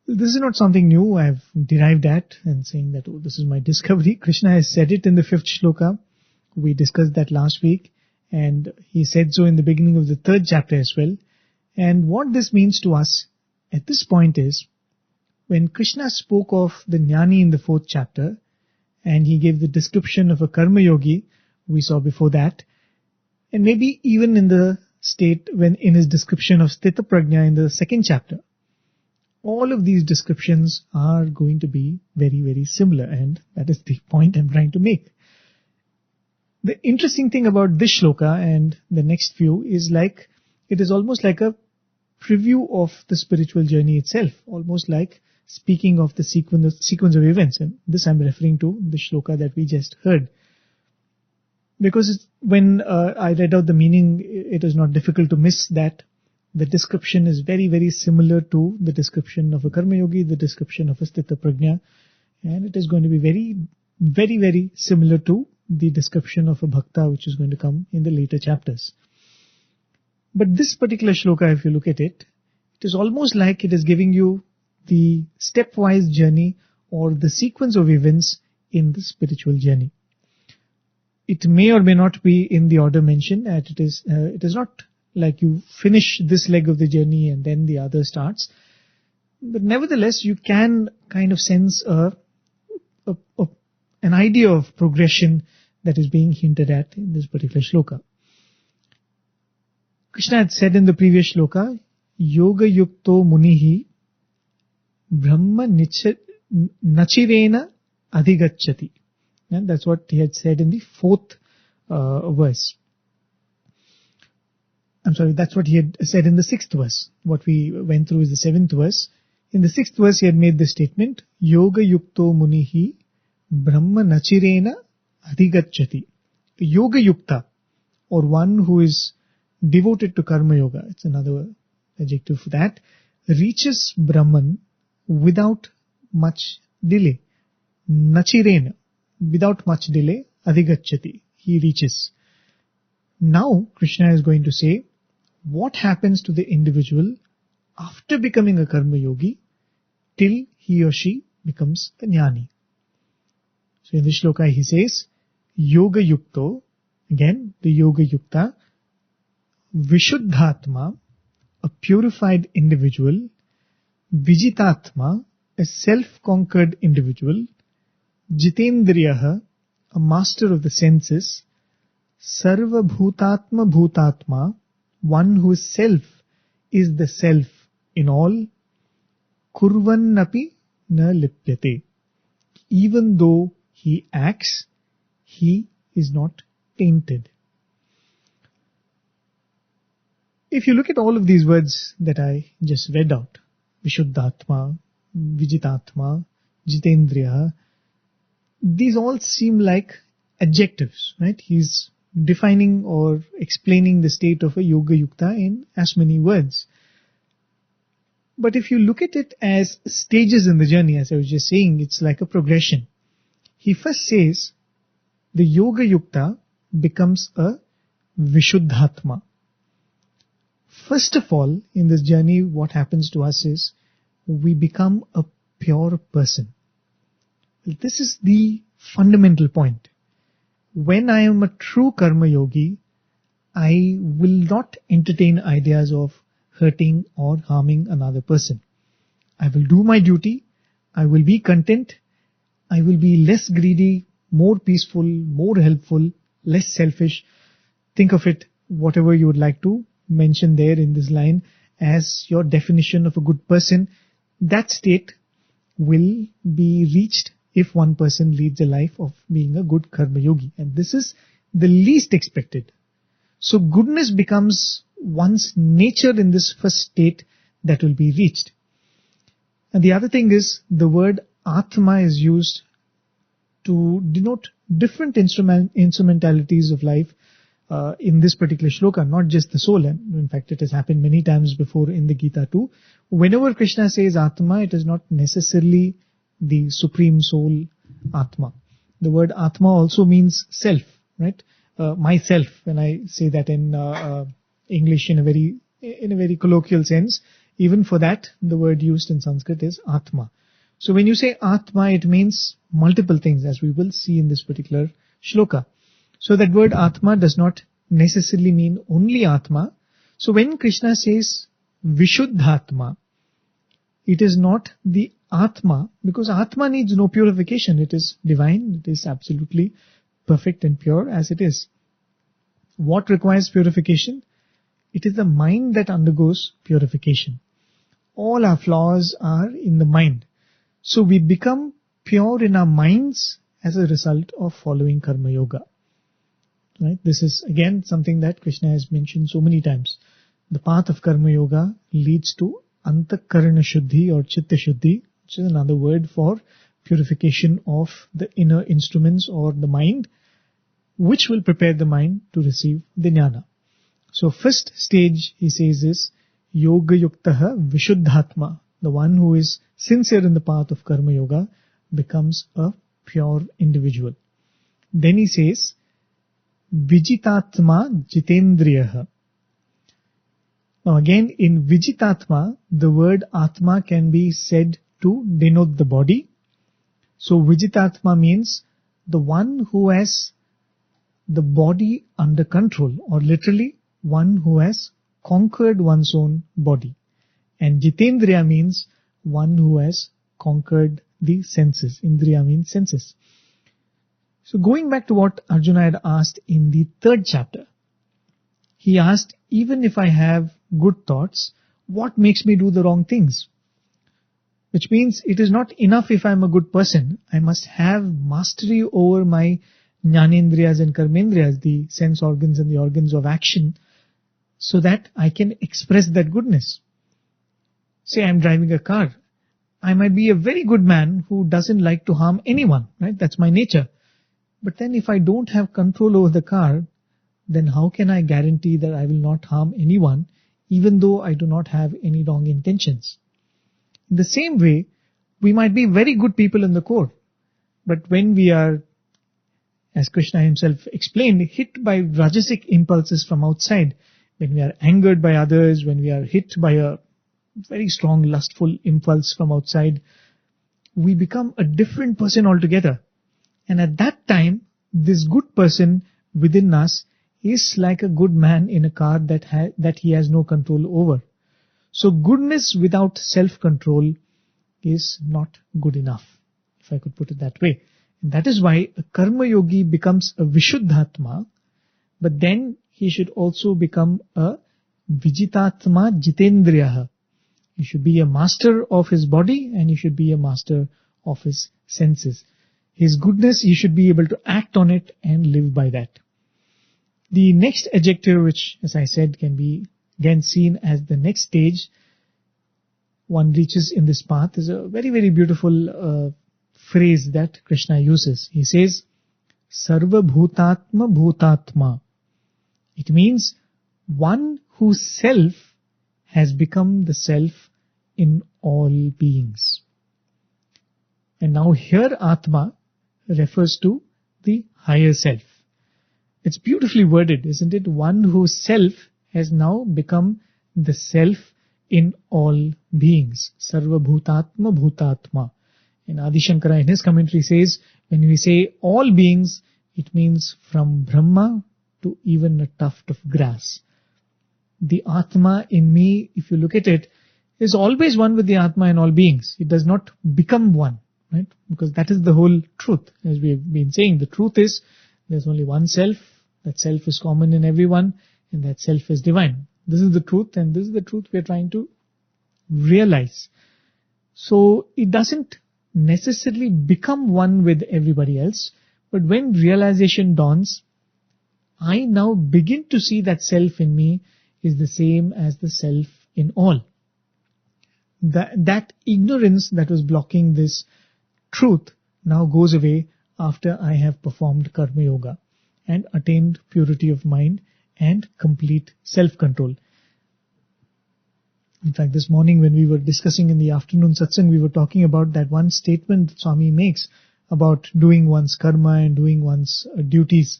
Speaker 7: This is not something new. I have derived that and saying that, oh, this is my discovery. Krishna has said it in the 5th shloka. We discussed that last week. And he said so in the beginning of the 3rd chapter as well. And what this means to us at this point is, when Krishna spoke of the jnani in the 4th chapter, and he gave the description of a karma yogi, we saw before that, and maybe even in the state when in his description of sthita prajna in the 2nd chapter, all of these descriptions are going to be very, very similar, and that is the point I'm trying to make. The interesting thing about this shloka and the next few is like, it is almost like a preview of the spiritual journey itself, almost like speaking of the sequence of events. And this I'm referring to the shloka that we just heard. Because when I read out the meaning, it is not difficult to miss that the description is very, very similar to the description of a karma yogi, the description of a sthita prajna, and it is going to be very, very, very similar to the description of a bhakta, which is going to come in the later chapters. But this particular shloka, if you look at it, it is almost like it is giving you the stepwise journey or the sequence of events in the spiritual journey. It may or may not be in the order mentioned, and it is not like you finish this leg of the journey and then the other starts. But nevertheless, you can kind of sense an idea of progression that is being hinted at in this particular shloka. Krishna had said in the previous shloka, Yoga Yukto Munihi Brahma Nachirena Adhigacchati. And that's what he had said in the fourth verse. That's what he had said in the sixth verse. What we went through is the seventh verse. In the sixth verse, he had made the statement, Yoga Yukto Munihi Brahma Nachirena Adhigacchati. Yoga Yukta, or one who is devoted to Karma Yoga, it's another adjective for that, reaches Brahman without much delay. Nachirena, without much delay, Adhigacchati, he reaches. Now, Krishna is going to say, what happens to the individual after becoming a Karma Yogi till he or she becomes a Jnani. So in this shloka he says, Yoga Yukto, again the Yoga Yukta, Vishuddhatma, a purified individual, Vijitatma, a self-conquered individual, Jitendriyaha, a master of the senses, Sarva Bhutatma Bhutatma, one whose self is the self in all, Kurvannapi na lipyate. Even though he acts, he is not tainted. If you look at all of these words that I just read out, Vishuddhatma, Vijitatma, Jitendriya, these all seem like adjectives, right? He's defining or explaining the state of a Yoga Yukta in as many words. But if you look at it as stages in the journey, as I was just saying, it's like a progression. He first says the Yoga Yukta becomes a Vishuddhatma. First of all, in this journey, what happens to us is we become a pure person. This is the fundamental point. When I am a true Karma Yogi, I will not entertain ideas of hurting or harming another person. I will do my duty, I will be content, I will be less greedy, more peaceful, more helpful, less selfish. Think of it, whatever you would like to mention there in this line as your definition of a good person. That state will be reached if one person leads a life of being a good Karma Yogi. And this is the least expected. So goodness becomes one's nature in this first state that will be reached. And the other thing is the word Atma is used to denote different instrumentalities of life in this particular shloka, not just the soul. And in fact, it has happened many times before in the Gita too. Whenever Krishna says Atma, it is not necessarily the supreme soul Atma. The word Atma also means self, right? Myself, when I say that in English in a very colloquial sense, even for that, the word used in Sanskrit is Atma. So when you say Atma, it means multiple things, as we will see in this particular shloka. So that word Atma does not necessarily mean only Atma. So when Krishna says Vishuddhatma, it is not the Atma, because Atma needs no purification. It is divine, it is absolutely perfect and pure as it is. What requires purification? It is the mind that undergoes purification. all our flaws are in the mind. So we become pure in our minds as a result of following Karma Yoga. Right? This is again something that Krishna has mentioned so many times. The path of Karma Yoga leads to Antakarana Shuddhi or Chitta Shuddhi, which is another word for purification of the inner instruments or the mind, which will prepare the mind to receive the jnana. So first stage, he says, is Yoga Yuktaha Vishuddhatma. The one who is sincere in the path of Karma Yoga becomes a pure individual. Then he says, Vijitatma Jitendriyaha. Now again, in Vijitatma, the word Atma can be said to denote the body. So Vijitatma means the one who has the body under control, or literally one who has conquered one's own body. And Jitendriya means one who has conquered the senses. Indriya means senses. So going back to what Arjuna had asked in the 3rd chapter, he asked, even if I have good thoughts, what makes me do the wrong things? Which means it is not enough if I am a good person. I must have mastery over my jnanendriyas and karmendriyas, the sense organs and the organs of action, so that I can express that goodness. Say I am driving a car. I might be a very good man who doesn't like to harm anyone, right? That's my nature. But then if I don't have control over the car, then how can I guarantee that I will not harm anyone, even though I do not have any wrong intentions? In the same way, we might be very good people in the core, but when we are, as Krishna himself explained, hit by rajasic impulses from outside, when we are angered by others, when we are hit by a very strong lustful impulse from outside, we become a different person altogether. And at that time, this good person within us is like a good man in a car that he has no control over. So goodness without self-control is not good enough, if I could put it that way. And that is why a karma yogi becomes a Vishuddhatma, but then he should also become a Vijitatma Jitendriyaha. He should be a master of his body and he should be a master of his senses. His goodness, he should be able to act on it and live by that. The next adjective, which as I said can be again seen as the next stage one reaches in this path, is a very, very beautiful phrase that Krishna uses. He says, Sarva Bhutatma Bhutatma. It means one whose self has become the self in all beings. And now here Atma refers to the higher self. It's beautifully worded, isn't it? One whose self has now become the self in all beings. Sarva Bhutatma Bhutatma. And Adi Shankara in his commentary says, when we say all beings, it means from Brahma to even a tuft of grass. The Atma in me, if you look at it, is always one with the Atma in all beings. It does not become one, right? Because that is the whole truth. As we have been saying, the truth is there's only one self. That self is common in everyone, and that self is divine. This is the truth, and this is the truth we are trying to realize. So it doesn't necessarily become one with everybody else, but when realization dawns, I now begin to see that self in me is the same as the self in all. That ignorance that was blocking this truth now goes away after I have performed Karma Yoga and attained purity of mind and complete self-control. In fact, this morning when we were discussing in the afternoon satsang, we were talking about that one statement that Swami makes about doing one's karma and doing one's duties.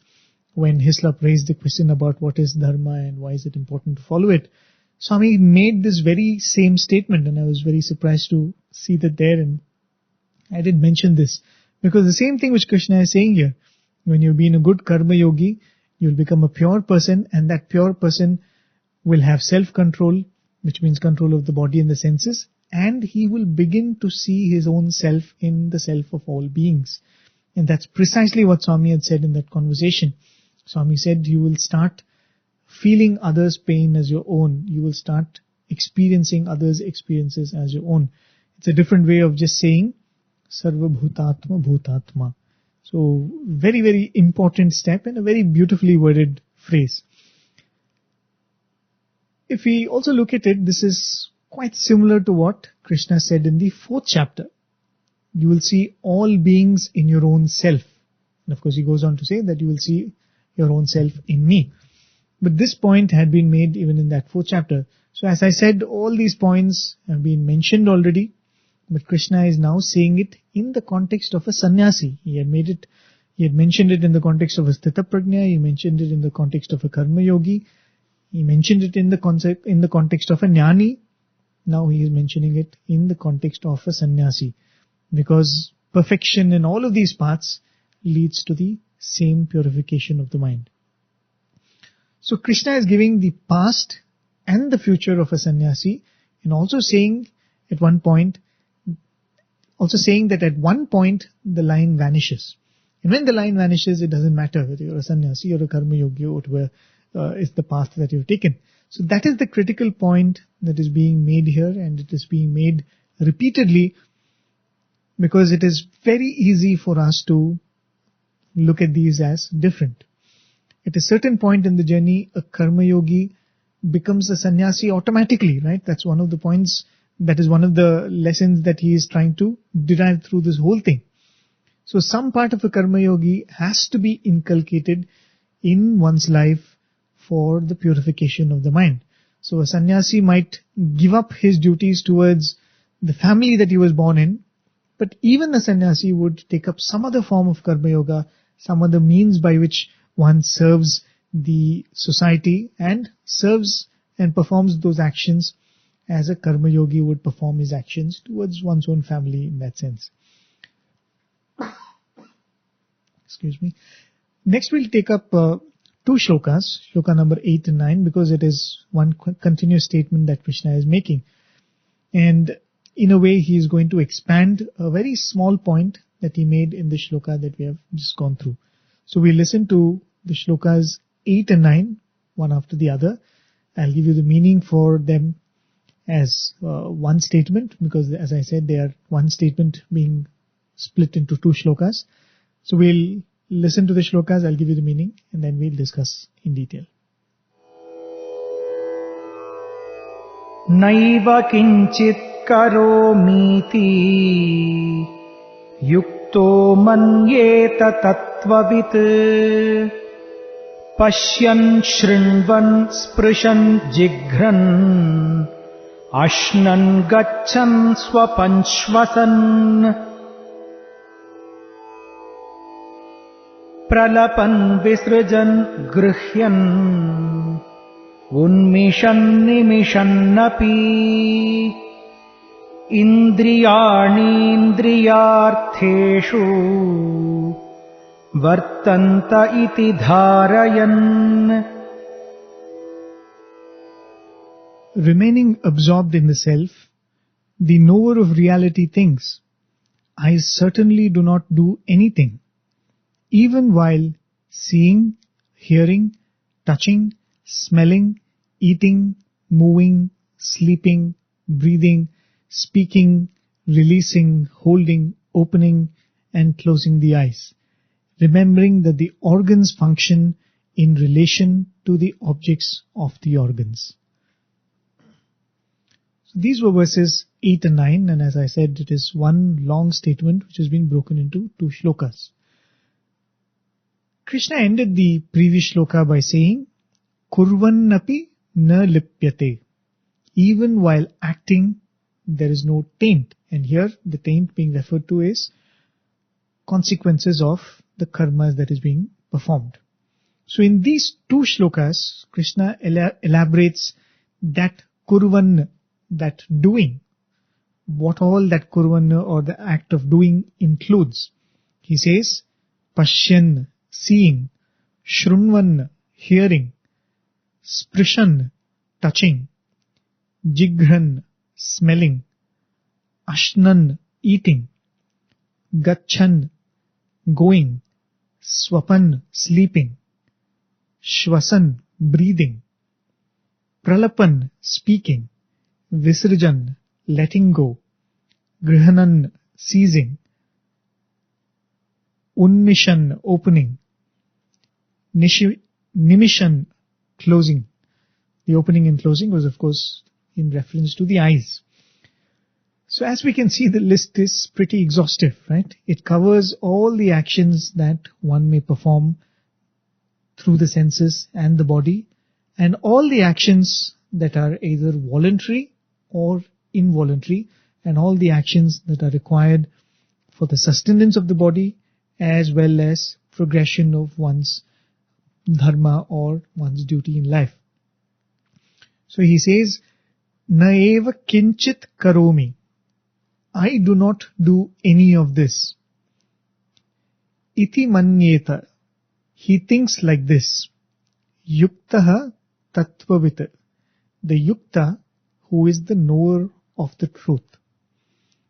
Speaker 7: When Hislop raised the question about what is dharma and why is it important to follow it, Swami made this very same statement, and I was very surprised to see that there, and I did mention this, because the same thing which Krishna is saying here, when you've been a good karma yogi, you'll become a pure person, and that pure person will have self-control, which means control of the body and the senses, and he will begin to see his own self in the self of all beings. And that's precisely what Swami had said in that conversation. Swami said you will start feeling others' pain as your own. You will start experiencing others' experiences as your own. It's a different way of just saying Sarva Bhutatma Bhutatma. So very, very important step and a very beautifully worded phrase. If we also look at it, this is quite similar to what Krishna said in the 4th chapter. You will see all beings in your own self. And of course he goes on to say that you will see your own self in me. But this point had been made even in that 4th chapter. So as I said, all these points have been mentioned already. But Krishna is now saying it in the context of a sannyasi. He had mentioned it in the context of a sthita prajna. He mentioned it in the context of a karma yogi. He mentioned it in the context of a jnani. Now he is mentioning it in the context of a sannyasi. Because perfection in all of these paths leads to the same purification of the mind. So Krishna is giving the past and the future of a sannyasi, and also saying that at one point the line vanishes. And when the line vanishes, it doesn't matter whether you're a sannyasi or a karma yogi or whatever is the path that you've taken. So that is the critical point that is being made here, and it is being made repeatedly because it is very easy for us to look at these as different. At a certain point in the journey, a karma yogi becomes a sannyasi automatically, right? That's one of the points, that is one of the lessons that he is trying to derive through this whole thing. So some part of a karma yogi has to be inculcated in one's life for the purification of the mind. So a sannyasi might give up his duties towards the family that he was born in, but even a sannyasi would take up some other form of karma yoga, some other means by which one serves the society and serves and performs those actions as a karma yogi would perform his actions towards one's own family in that sense. Excuse me. Next we'll take up 2 shlokas, shloka number 8 and 9, because it is one continuous statement that Krishna is making. And in a way he is going to expand a very small point that he made in the shloka that we have just gone through. So we listen to the shlokas 8 and 9, one after the other. I'll give you the meaning for them as one statement, because as I said, they are one statement being split into 2 shlokas. So we'll listen to the shlokas, I'll give you the meaning, and then we'll discuss in detail.
Speaker 8: Naiva kinchit karomiti yukto manyeta tattvavit pashyan shrinvan sprishan jighran ashnan gachan swapanchvasan pralapan visrajan grihyan unmishan nimishannapi indriyani indriyartheshu vartanta iti dharayan.
Speaker 7: Remaining absorbed in the self, the knower of reality thinks, I certainly do not do anything, even while seeing, hearing, touching, smelling, eating, moving, sleeping, breathing, speaking, releasing, holding, opening, and closing the eyes, remembering that the organs function in relation to the objects of the organs. So these were verses 8 and 9, and as I said, it is one long statement which has been broken into 2 shlokas. Krishna ended the previous shloka by saying, Kurvannapi na lipyate. Even while acting, there is no taint. And here, the taint being referred to is consequences of the karmas that is being performed. So in these 2 shlokas, Krishna elaborates that kurvan, that doing, what all that kurvan or the act of doing includes. He says, Pashyan, seeing, Shrunvan, hearing, Sprishan, touching, Jighran, smelling, Ashnan, eating, Gachan, going, Swapan, sleeping, Shvasan, breathing, Pralapan, speaking, Visrajan, letting go. Grihanan, seizing. Unmishan, opening. Nimishan, closing. The opening and closing was, of course, in reference to the eyes. So as we can see, the list is pretty exhaustive, right? It covers all the actions that one may perform through the senses and the body, and all the actions that are either voluntary or involuntary, and all the actions that are required for the sustenance of the body, as well as progression of one's dharma or one's duty in life. So he says, Na eva kinchit karomi. I do not do any of this. Iti manyeta. He thinks like this. Yuktaha tattvavita. The yukta, who is the knower of the truth.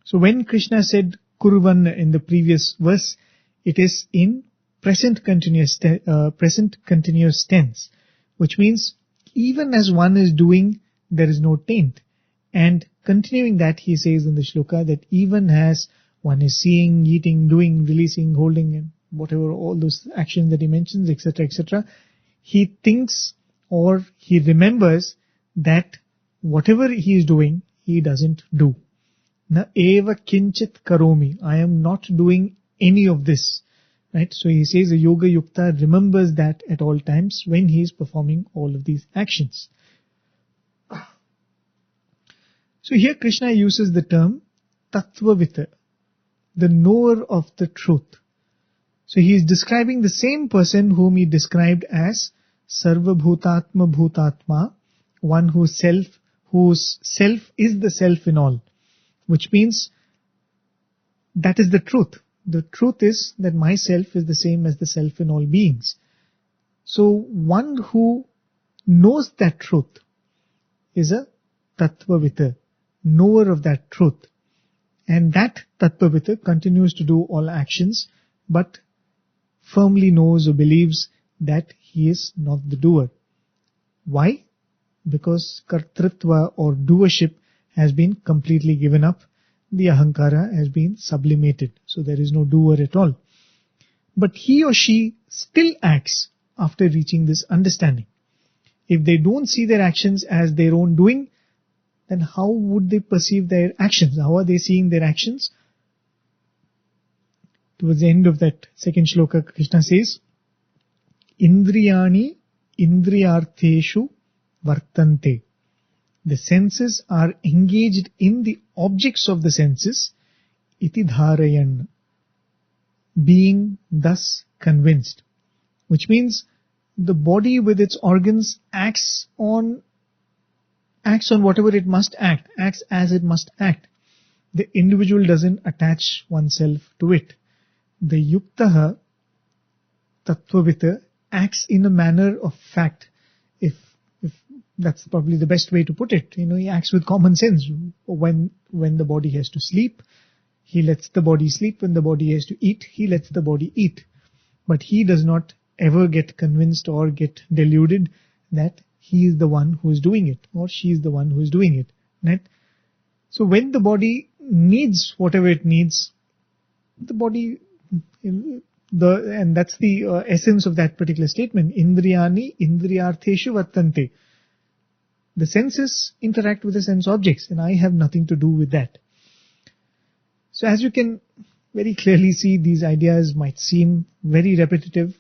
Speaker 7: So when Krishna said kurvan in the previous verse, it is in present continuous tense, which means even as one is doing, there is no taint. And continuing that, he says in the shloka that even as one is seeing, eating, doing, releasing, holding, and whatever, all those actions that he mentions, etc., he thinks or he remembers that whatever he is doing, he doesn't do. Na eva kinchit karomi. I am not doing any of this. Right? So he says the yoga yukta remembers that at all times when he is performing all of these actions. So here Krishna uses the term tattvavita, the knower of the truth. So he is describing the same person whom he described as sarva bhutatma bhutatma, one whose self is the self in all, which means that is the truth. The truth is that myself is the same as the self in all beings. So one who knows that truth is a tattvavita, knower of that truth. And that tattvavita continues to do all actions, but firmly knows or believes that he is not the doer. Why? Because kartritva or doership has been completely given up. The ahankara has been sublimated. So there is no doer at all. But he or she still acts after reaching this understanding. If they don't see their actions as their own doing, then how would they perceive their actions? How are they seeing their actions? Towards the end of that second shloka, Krishna says, Indriyani indriyartheshu vartante. The senses are engaged in the objects of the senses, iti dharayan, being thus convinced. Which means the body with its organs acts on whatever it must act, acts as it must act. The individual doesn't attach oneself to it. The yuktaha, tattvavita, acts in a manner of fact. If that's probably the best way to put it. He acts with common sense. When the body has to sleep, he lets the body sleep. When the body has to eat, he lets the body eat. But he does not ever get convinced or get deluded that he is the one who is doing it or she is the one who is doing it. Right? So when the body needs whatever it needs, the body, and that's the essence of that particular statement. Indriyani indriyartheshu vartante. The senses interact with the sense objects, and I have nothing to do with that. So as you can very clearly see, these ideas might seem very repetitive.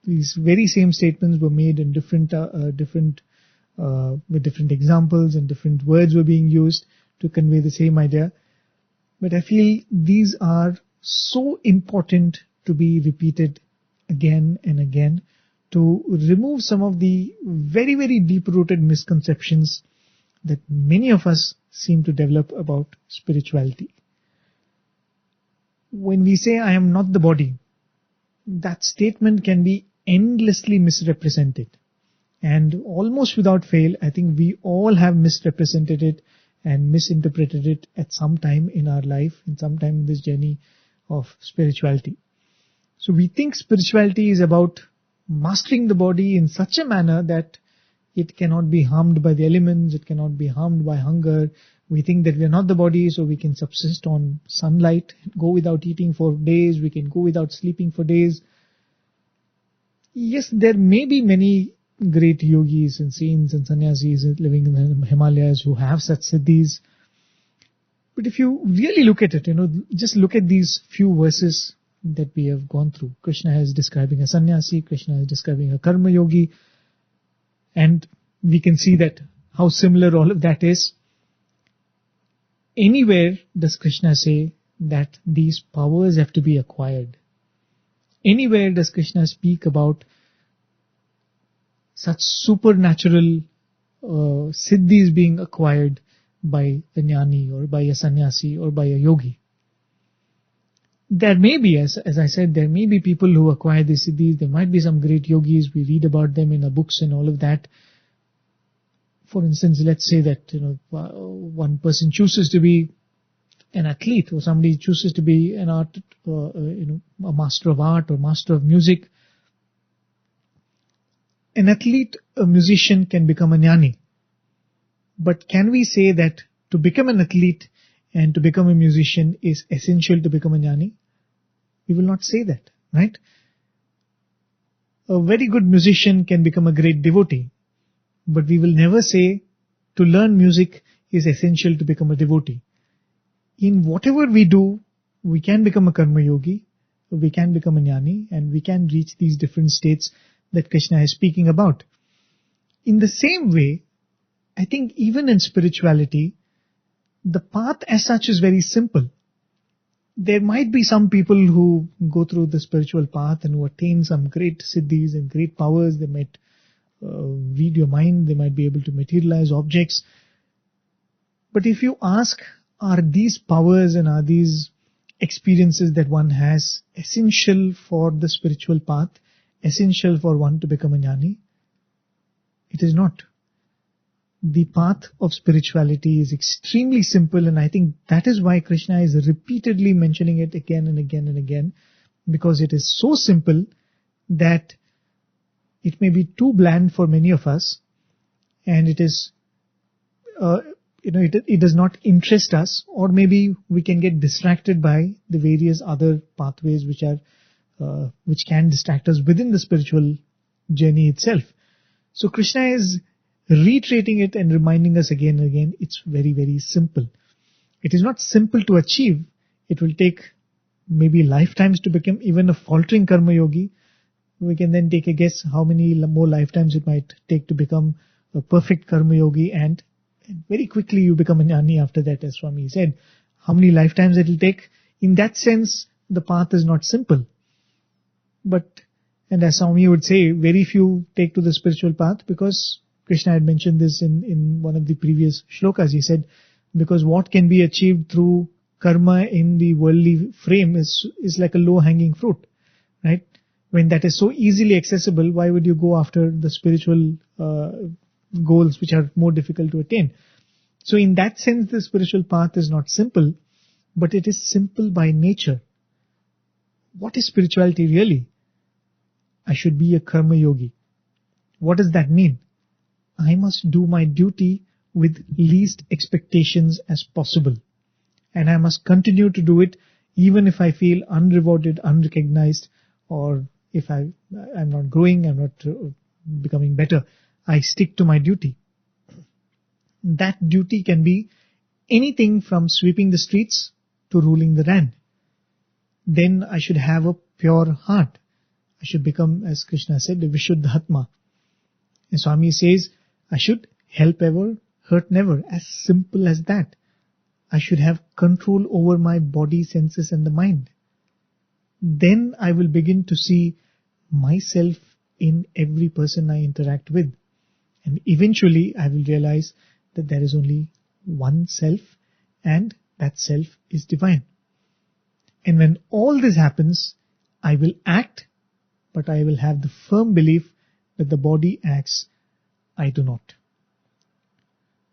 Speaker 7: These very same statements were made in with different examples, and different words were being used to convey the same idea. But I feel these are so important to be repeated again and again, to remove some of the very, very deep-rooted misconceptions that many of us seem to develop about spirituality. When we say, I am not the body, that statement can be endlessly misrepresented. And almost without fail, I think we all have misrepresented it and misinterpreted it at some time in our life, in some time in this journey of spirituality. So we think spirituality is about mastering the body in such a manner that It cannot be harmed by the elements, it cannot be harmed by hunger. We think that we are not the body, so we can subsist on sunlight, go without eating for days, we can go without sleeping for days. Yes, there may be many great yogis and saints and sannyasis living in the Himalayas who have such siddhis. But if you really look at it, just look at these few verses that we have gone through. Krishna is describing a sannyasi, Krishna is describing a karma yogi, and we can see that how similar all of that is. Anywhere does Krishna say that these powers have to be acquired. Anywhere does Krishna speak about such supernatural siddhis being acquired by a jnani or by a sannyasi or by a yogi. There may be, as I said, there may be people who acquire these siddhis. There might be some great yogis. We read about them in our books and all of that. For instance, let's say that one person chooses to be an athlete, or somebody chooses to be an art, a master of art or master of music. An athlete, a musician can become a jnani. But can we say that to become an athlete and to become a musician is essential to become a jnani? We will not say that, right? A very good musician can become a great devotee, but we will never say to learn music is essential to become a devotee. In whatever we do, we can become a karma yogi, we can become a jnani, and we can reach these different states that Krishna is speaking about. In the same way, I think even in spirituality, the path as such is very simple. There might be some people who go through the spiritual path and who attain some great siddhis and great powers. They might read your mind, they might be able to materialize objects. But if you ask, are these powers and are these experiences that one has essential for the spiritual path, essential for one to become a jnani? It is not. The path of spirituality is extremely simple, and I think that is why Krishna is repeatedly mentioning it again and again and again, because it is so simple that it may be too bland for many of us, and it is, it does not interest us, or maybe we can get distracted by the various other pathways which can distract us within the spiritual journey itself. So Krishna is reiterating it and reminding us again and again, it's very, very simple. It is not simple to achieve. It will take maybe lifetimes to become even a faltering karma yogi. We can then take a guess how many more lifetimes it might take to become a perfect karma yogi, and very quickly you become a jnani after that, as Swami said. How many lifetimes it will take? In that sense, the path is not simple. And as Swami would say, very few take to the spiritual path, because Krishna had mentioned this in one of the previous shlokas. He said, because what can be achieved through karma in the worldly frame is like a low-hanging fruit, right? When that is so easily accessible, why would you go after the spiritual goals which are more difficult to attain? So in that sense, the spiritual path is not simple, but it is simple by nature. What is spirituality really? I should be a karma yogi. What does that mean? I must do my duty with least expectations as possible. And I must continue to do it even if I feel unrewarded, unrecognized, or if I'm not growing, I'm not becoming better. I stick to my duty. That duty can be anything from sweeping the streets to ruling the land. Then I should have a pure heart. I should become, as Krishna said, a Vishuddhatma. And Swami says, I should help ever, hurt never. As simple as that. I should have control over my body, senses and the mind. Then I will begin to see myself in every person I interact with. And eventually I will realize that there is only one self, and that self is divine. And when all this happens, I will act, but I will have the firm belief that the body acts, I do not.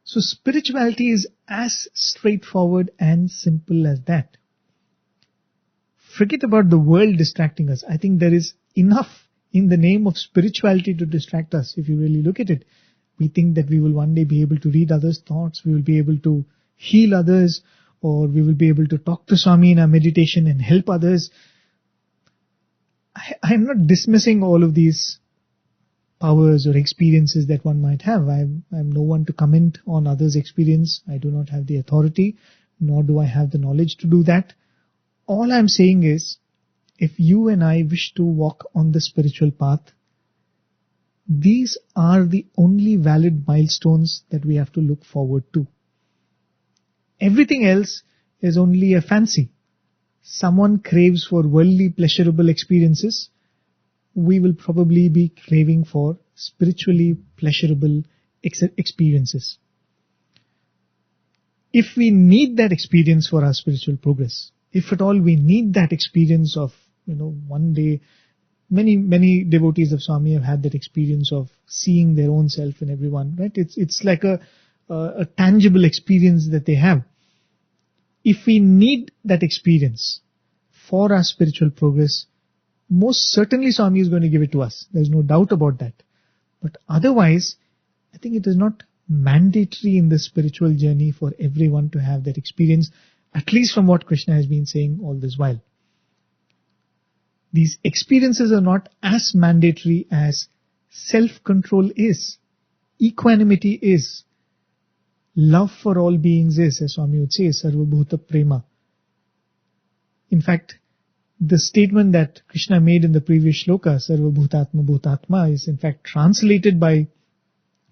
Speaker 7: So spirituality is as straightforward and simple as that. Forget about the world distracting us. I think there is enough in the name of spirituality to distract us if you really look at it. We think that we will one day be able to read others' thoughts, we will be able to heal others, or we will be able to talk to Swami in our meditation and help others. I am not dismissing all of these powers or experiences that one might have. I am no one to comment on others' experience. I do not have the authority, nor do I have the knowledge to do that. All I am saying is, if you and I wish to walk on the spiritual path, these are the only valid milestones that we have to look forward to. Everything else is only a fancy. Someone craves for worldly pleasurable experiences. We will probably be craving for spiritually pleasurable experiences. If we need that experience for our spiritual progress, if at all we need that experience of, one day, many devotees of Swami have had that experience of seeing their own self in everyone, right? It's like a tangible experience that they have. If we need that experience for our spiritual progress, most certainly Swami is going to give it to us. There's no doubt about that. But otherwise, I think it is not mandatory in the spiritual journey for everyone to have that experience, at least from what Krishna has been saying all this while. These experiences are not as mandatory as self-control is, equanimity is, love for all beings is, as Swami would say, Sarva Bhuta Prema. In fact, the statement that Krishna made in the previous shloka, Sarva Bhutatma Bhutatma, is in fact translated by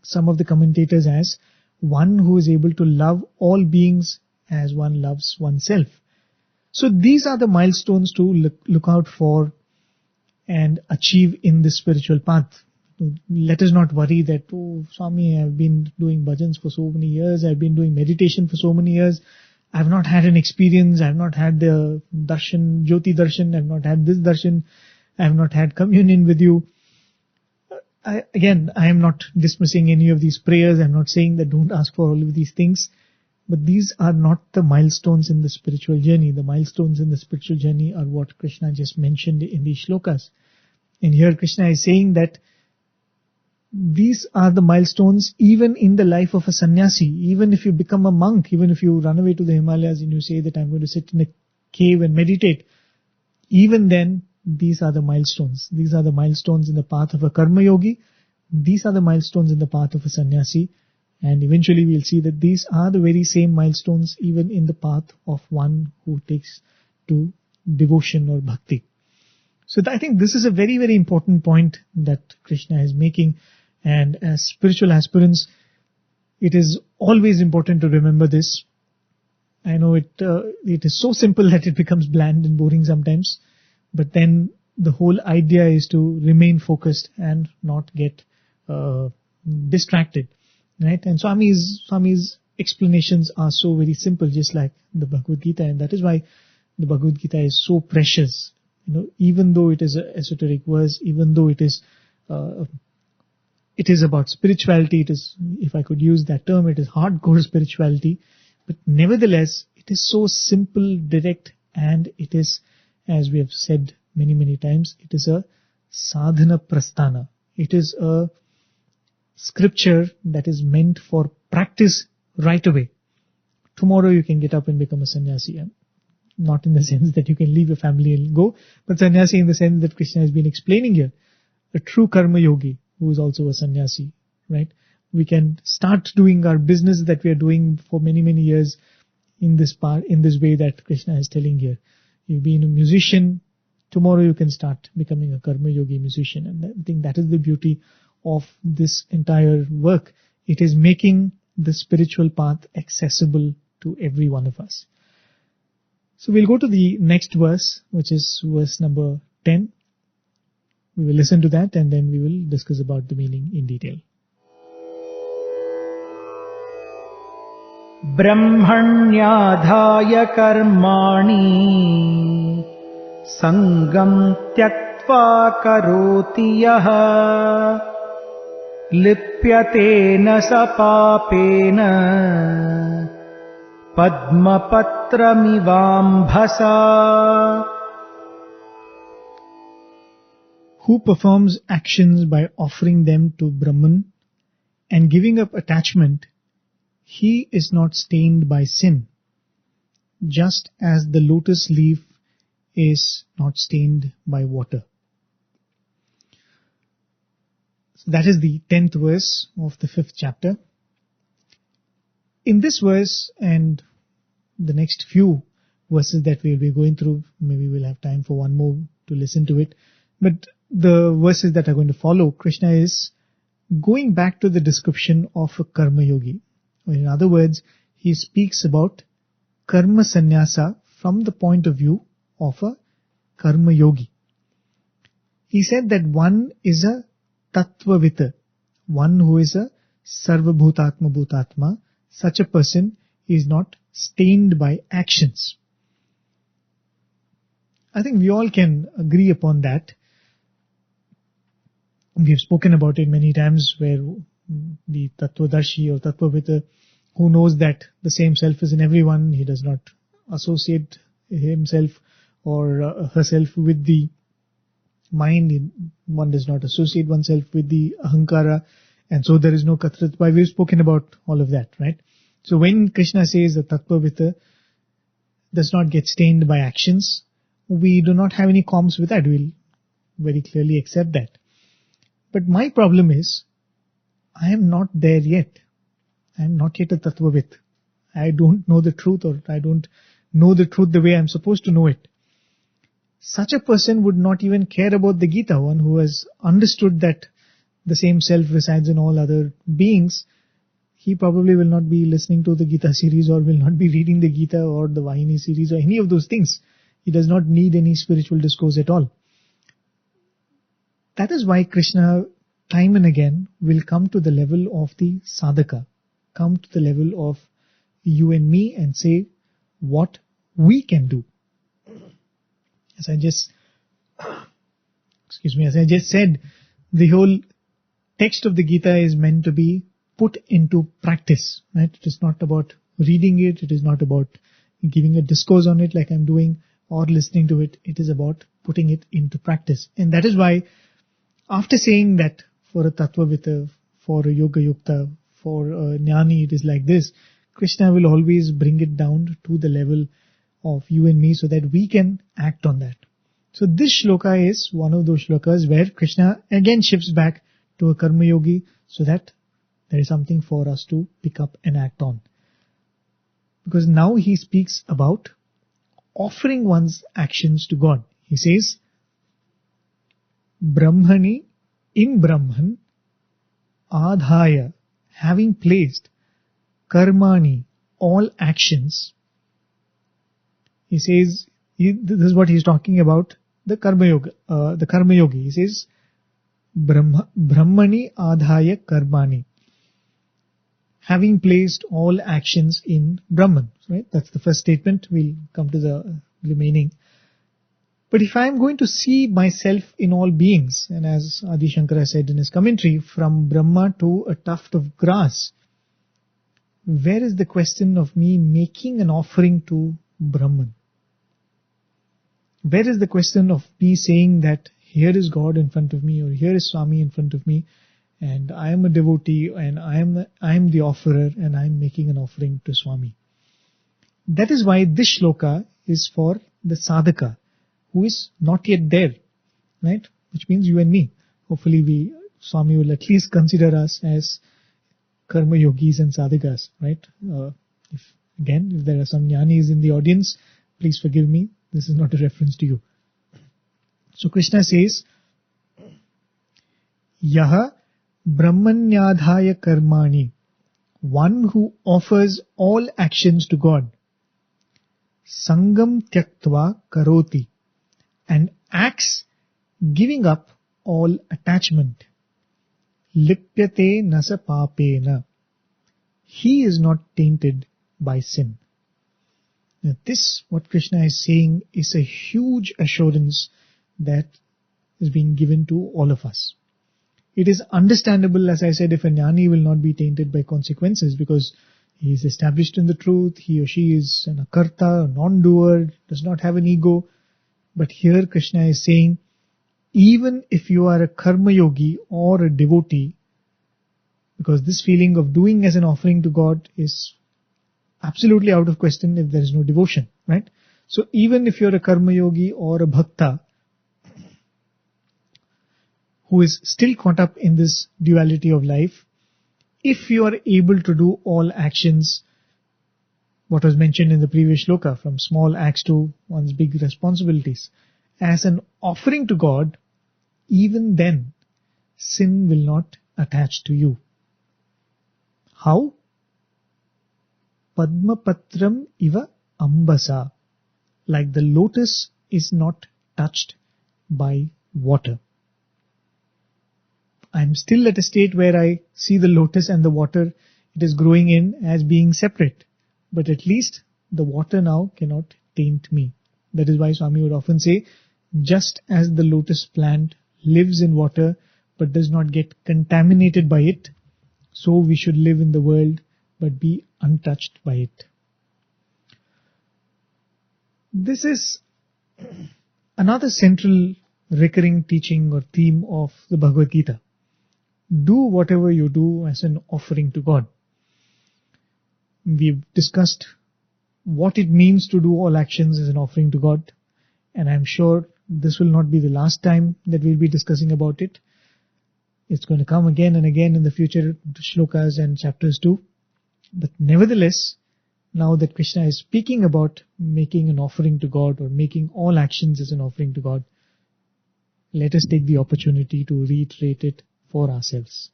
Speaker 7: some of the commentators as one who is able to love all beings as one loves oneself. So these are the milestones to look out for and achieve in the spiritual path. Let us not worry that, Swami, I've been doing bhajans for so many years, I've been doing meditation for so many years, I've not had an experience, I've not had the darshan, Jyoti darshan, I've not had this darshan, I've not had communion with you. I am not dismissing any of these prayers, I'm not saying that don't ask for all of these things, but these are not the milestones in the spiritual journey. The milestones in the spiritual journey are what Krishna just mentioned in these shlokas. And here Krishna is saying that these are the milestones even in the life of a sannyasi. Even if you become a monk, even if you run away to the Himalayas and you say that I'm going to sit in a cave and meditate, even then, these are the milestones. These are the milestones in the path of a karma yogi. These are the milestones in the path of a sannyasi. And eventually we'll see that these are the very same milestones even in the path of one who takes to devotion or bhakti. So I think this is a very, very important point that Krishna is making. And as spiritual aspirants, it is always important to remember this. I know it is so simple that it becomes bland and boring sometimes. But then the whole idea is to remain focused and not get distracted. Right? And Swami's explanations are so very simple, just like the Bhagavad Gita. And that is why the Bhagavad Gita is so precious. Even though it is an esoteric verse, even though it is about spirituality, it is, if I could use that term, it is hardcore spirituality. But nevertheless, it is so simple, direct, and it is, as we have said many, many times, it is a sadhana prasthana. It is a scripture that is meant for practice right away. Tomorrow you can get up and become a sannyasi. Not in the sense that you can leave your family and go, but sannyasi in the sense that Krishna has been explaining here. A true karma yogi who is also a sannyasi, right? We can start doing our business that we are doing for many, many years in this way that Krishna is telling here. You've been a musician, tomorrow you can start becoming a karma yogi musician. And I think that is the beauty of this entire work. It is making the spiritual path accessible to every one of us. So we'll go to the next verse, which is verse number 10. We will listen to that and then we will discuss about the meaning in detail.
Speaker 8: Brahmanyadhaya karmani sangam tyaktva karoti yaha lipyatena sapapena padmapatramivambhasa.
Speaker 7: Who performs actions by offering them to Brahman and giving up attachment, he is not stained by sin, just as the lotus leaf is not stained by water. So that is the 10th verse of the 5th chapter. In this verse and the next few verses that we'll be going through, maybe we'll have time for one more to listen to it, but the verses that are going to follow, Krishna is going back to the description of a karma yogi. In other words, he speaks about karma sannyasa from the point of view of a karma yogi. He said that one is a tattvavita, one who is a sarvabhutatma bhutatma. Such a person is not stained by actions. I think we all can agree upon that. We have spoken about it many times, where the tattvadarshi or tattvavita, who knows that the same self is in everyone, he does not associate himself or herself with the mind, one does not associate oneself with the ahankara, and so there is no katratva. We've spoken about all of that, right? So when Krishna says the tattvavita does not get stained by actions, we do not have any qualms with that. We'll very clearly accept that. But my problem is, I am not there yet. I am not yet a tattvavit. I don't know the truth, or I don't know the truth the way I'm supposed to know it. Such a person would not even care about the Gita, one who has understood that the same self resides in all other beings. He probably will not be listening to the Gita series, or will not be reading the Gita or the Vahini series or any of those things. He does not need any spiritual discourse at all. That is why Krishna time and again will come to the level of the sadhaka, come to the level of you and me and say what we can do. As I just said, the whole text of the Gita is meant to be put into practice, right? It is not about reading it, it is not about giving a discourse on it like I'm doing or listening to it. It is about putting it into practice. And that is why, after saying that for a tattvavita, for a yoga yukta, for a jnani, it is like this, Krishna will always bring it down to the level of you and me so that we can act on that. So this shloka is one of those shlokas where Krishna again shifts back to a karma yogi so that there is something for us to pick up and act on. Because now he speaks about offering one's actions to God. He says, Brahmani, in Brahman, adhaya, having placed karmani, all actions. He says, this is what he's talking about, the karma yogi. He says, Brahmani adhaya karmani, having placed all actions in Brahman. Right? That's the first statement. We'll come to the remaining. But if I am going to see myself in all beings, and as Adi Shankara said in his commentary, from Brahma to a tuft of grass, where is the question of me making an offering to Brahman? Where is the question of me saying that here is God in front of me, or here is Swami in front of me, and I am a devotee, and I am the offerer, and I am making an offering to Swami? That is why this shloka is for the sadhaka, who is not yet there, right? Which means you and me. Hopefully Swami will at least consider us as karma yogis and sadhakas, right? If there are some jnanis in the audience, please forgive me. This is not a reference to you. So Krishna says, Yaha brahmanyadhaya karmani, one who offers all actions to God, sangam tyaktva karoti, and acts giving up all attachment, lipyate nasa papena, he is not tainted by sin. Now this, what Krishna is saying, is a huge assurance that is being given to all of us. It is understandable, as I said, if a jnani will not be tainted by consequences because he is established in the truth, he or she is an akarta, a non-doer, does not have an ego. But here Krishna is saying, even if you are a karma yogi or a devotee, Because this feeling of doing as an offering to God is absolutely out of question if there is no devotion, right? So even if you're a karma yogi or a bhakta who is still caught up in this duality of life, if you are able to do all actions, what was mentioned in the previous shloka, from small acts to one's big responsibilities, as an offering to God, even then sin will not attach to you. How? Padmapatram iva ambasa, like the lotus is not touched by water. I am still at a state where I see the lotus and the water it is growing in as being separate. But at least the water now cannot taint me. That is why Swami would often say, just as the lotus plant lives in water but does not get contaminated by it, so we should live in the world but be untouched by it. This is another central recurring teaching or theme of the Bhagavad Gita. Do whatever you do as an offering to God. We've discussed what it means to do all actions as an offering to God, and I'm sure this will not be the last time that we'll be discussing about it. It's going to come again and again in the future shlokas and chapters too. But nevertheless, now that Krishna is speaking about making an offering to God or making all actions as an offering to God, let us take the opportunity to reiterate it for ourselves.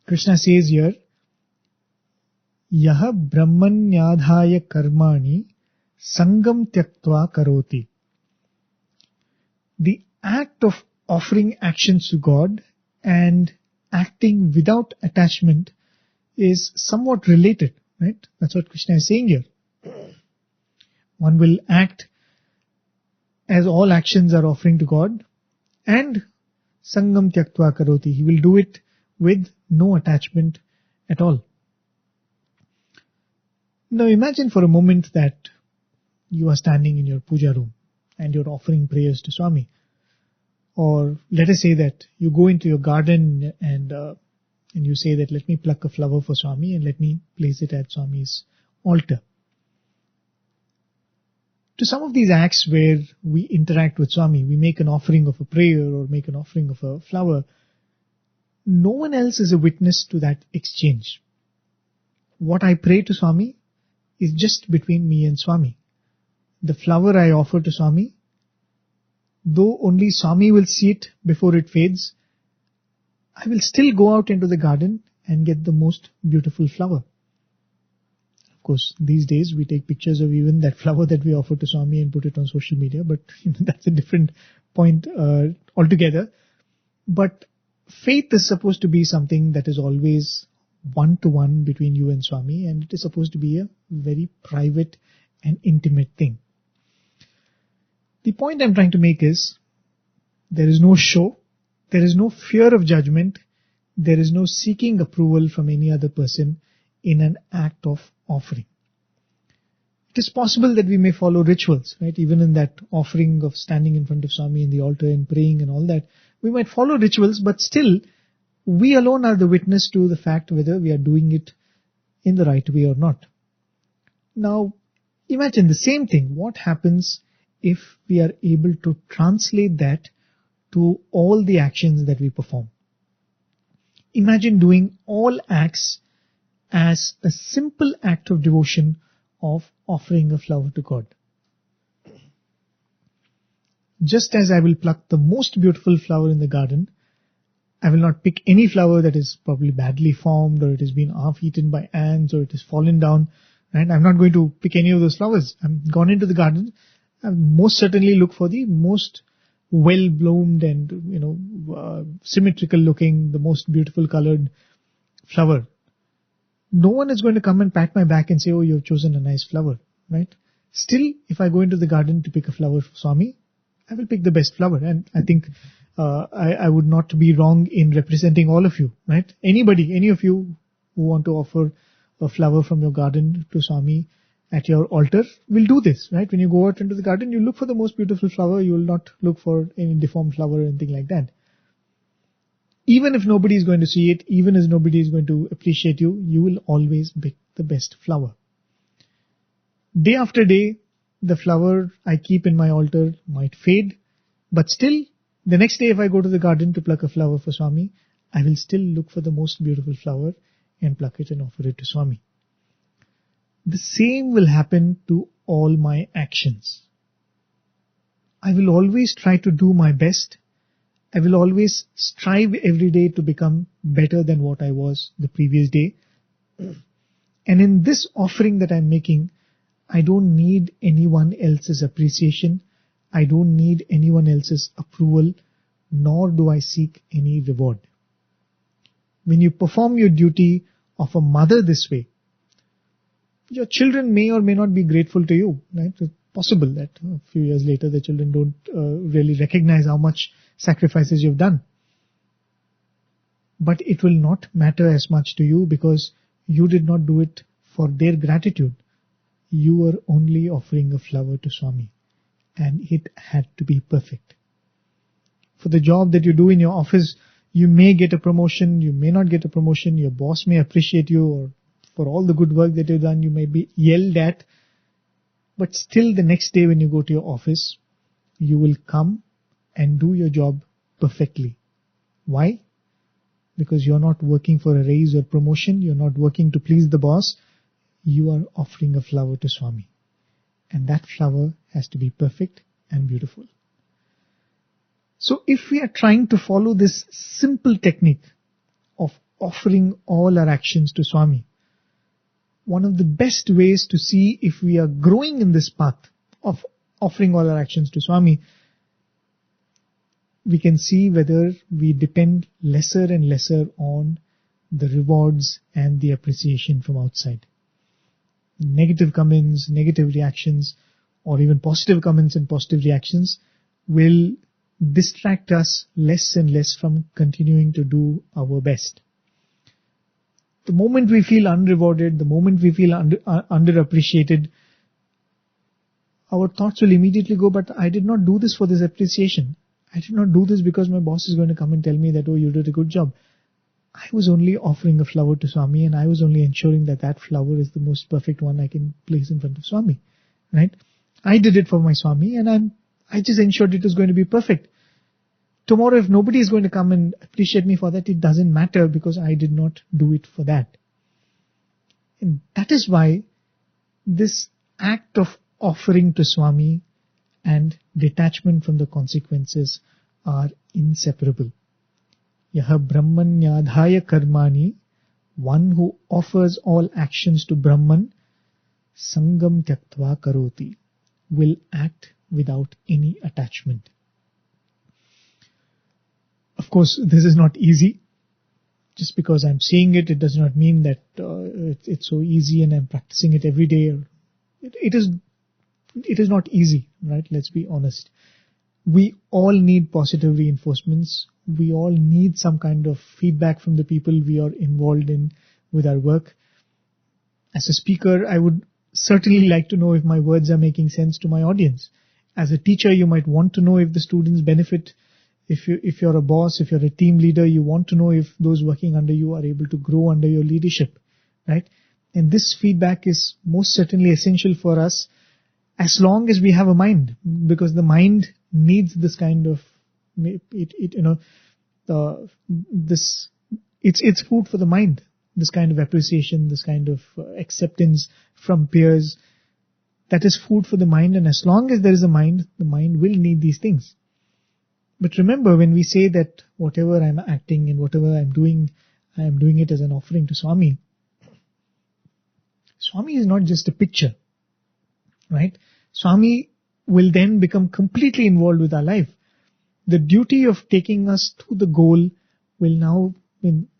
Speaker 7: Krishna says here, Yaha brahmanyadhaya karmani sangam tyaktva karoti. The act of offering actions to God and acting without attachment is somewhat related, right? That's what Krishna is saying here. One will act as all actions are offering to God, and sangam tyaktva karoti. He will do it with no attachment at all. Now imagine for a moment that you are standing in your puja room and you're offering prayers to Swami. Or let us say that you go into your garden and you say that let me pluck a flower for Swami and let me place it at Swami's altar. To some of these acts where we interact with Swami, we make an offering of a prayer or make an offering of a flower, no one else is a witness to that exchange. What I pray to Swami is just between me and Swami. The flower I offer to Swami, though only Swami will see it before it fades, I will still go out into the garden and get the most beautiful flower. Of course, these days we take pictures of even that flower that we offer to Swami and put it on social media, but that's a different point altogether. But faith is supposed to be something that is always one-to-one between you and Swami, and it is supposed to be a very private and intimate thing. The point I'm trying to make is, there is no show, there is no fear of judgment, there is no seeking approval from any other person in an act of offering. It is possible that we may follow rituals, right? Even in that offering of standing in front of Swami in the altar and praying and all that, we might follow rituals, but still, we alone are the witness to the fact whether we are doing it in the right way or not. Now, imagine the same thing. What happens if we are able to translate that to all the actions that we perform? Imagine doing all acts as a simple act of devotion of offering a flower to God. Just as I will pluck the most beautiful flower in the garden, I will not pick any flower that is probably badly formed, or it has been half-eaten by ants, or it has fallen down. Right? I'm not going to pick any of those flowers. I've gone into the garden. I most certainly look for the most well-bloomed and symmetrical looking, the most beautiful colored flower. No one is going to come and pat my back and say, "Oh, you've chosen a nice flower." Right? Still, if I go into the garden to pick a flower for Swami, I will pick the best flower, and I think I would not be wrong in representing all of you, right? Anybody, any of you who want to offer a flower from your garden to Swami at your altar will do this, right? When you go out into the garden, you look for the most beautiful flower. You will not look for any deformed flower or anything like that. Even if nobody is going to see it, even if nobody is going to appreciate you, you will always pick the best flower. Day after day, the flower I keep in my altar might fade, but still, the next day if I go to the garden to pluck a flower for Swami, I will still look for the most beautiful flower and pluck it and offer it to Swami. The same will happen to all my actions. I will always try to do my best. I will always strive every day to become better than what I was the previous day. And in this offering that I'm making, I don't need anyone else's appreciation. I don't need anyone else's approval, nor do I seek any reward. When you perform your duty of a mother this way, your children may or may not be grateful to you. Right? It's possible that a few years later the children don't really recognize how much sacrifices you've done. But it will not matter as much to you because you did not do it for their gratitude. You were only offering a flower to Swami, and it had to be perfect. For the job that you do in your office, you may get a promotion, you may not get a promotion, your boss may appreciate you, or for all the good work that you've done, you may be yelled at. But still the next day when you go to your office, you will come and do your job perfectly. Why? Because you're not working for a raise or promotion, you're not working to please the boss, you are offering a flower to Swami. And that flower has to be perfect and beautiful. So if we are trying to follow this simple technique of offering all our actions to Swami, one of the best ways to see if we are growing in this path of offering all our actions to Swami, we can see whether we depend lesser and lesser on the rewards and the appreciation from outside. Negative comments, negative reactions, or even positive comments and positive reactions will distract us less and less from continuing to do our best. The moment we feel unrewarded, the moment we feel underappreciated, our thoughts will immediately go, but I did not do this for this appreciation. I did not do this because my boss is going to come and tell me that, oh, you did a good job. I was only offering a flower to Swami, and I was only ensuring that that flower is the most perfect one I can place in front of Swami. Right? I did it for my Swami, and I just ensured it was going to be perfect. Tomorrow, if nobody is going to come and appreciate me for that, it doesn't matter because I did not do it for that. And that is why this act of offering to Swami and detachment from the consequences are inseparable. Yaha Brahmanyadhaya karmani, one who offers all actions to Brahman, sangam tyaktva karoti, will act without any attachment. Of course, this is not easy. Just because I'm saying it, it does not mean that it's so easy and I'm practicing it every day. It is not easy, right? Let's be honest. We all need positive reinforcements. We all need some kind of feedback from the people we are involved in with our work. As a speaker, I would certainly like to know if my words are making sense to my audience. As a teacher, you might want to know if the students benefit. If you're a boss, if you're a team leader, you want to know if those working under you are able to grow under your leadership, right? And this feedback is most certainly essential for us as long as we have a mind, because the mind needs this kind of, it's food for the mind, this kind of appreciation, this kind of acceptance from peers. That is food for the mind, and as long as there is a mind, the mind will need these things. But remember, when we say that whatever I'm acting and whatever I'm doing, I am doing it as an offering to Swami. Swami is not just a picture, right? Swami will then become completely involved with our life. The duty of taking us to the goal will now,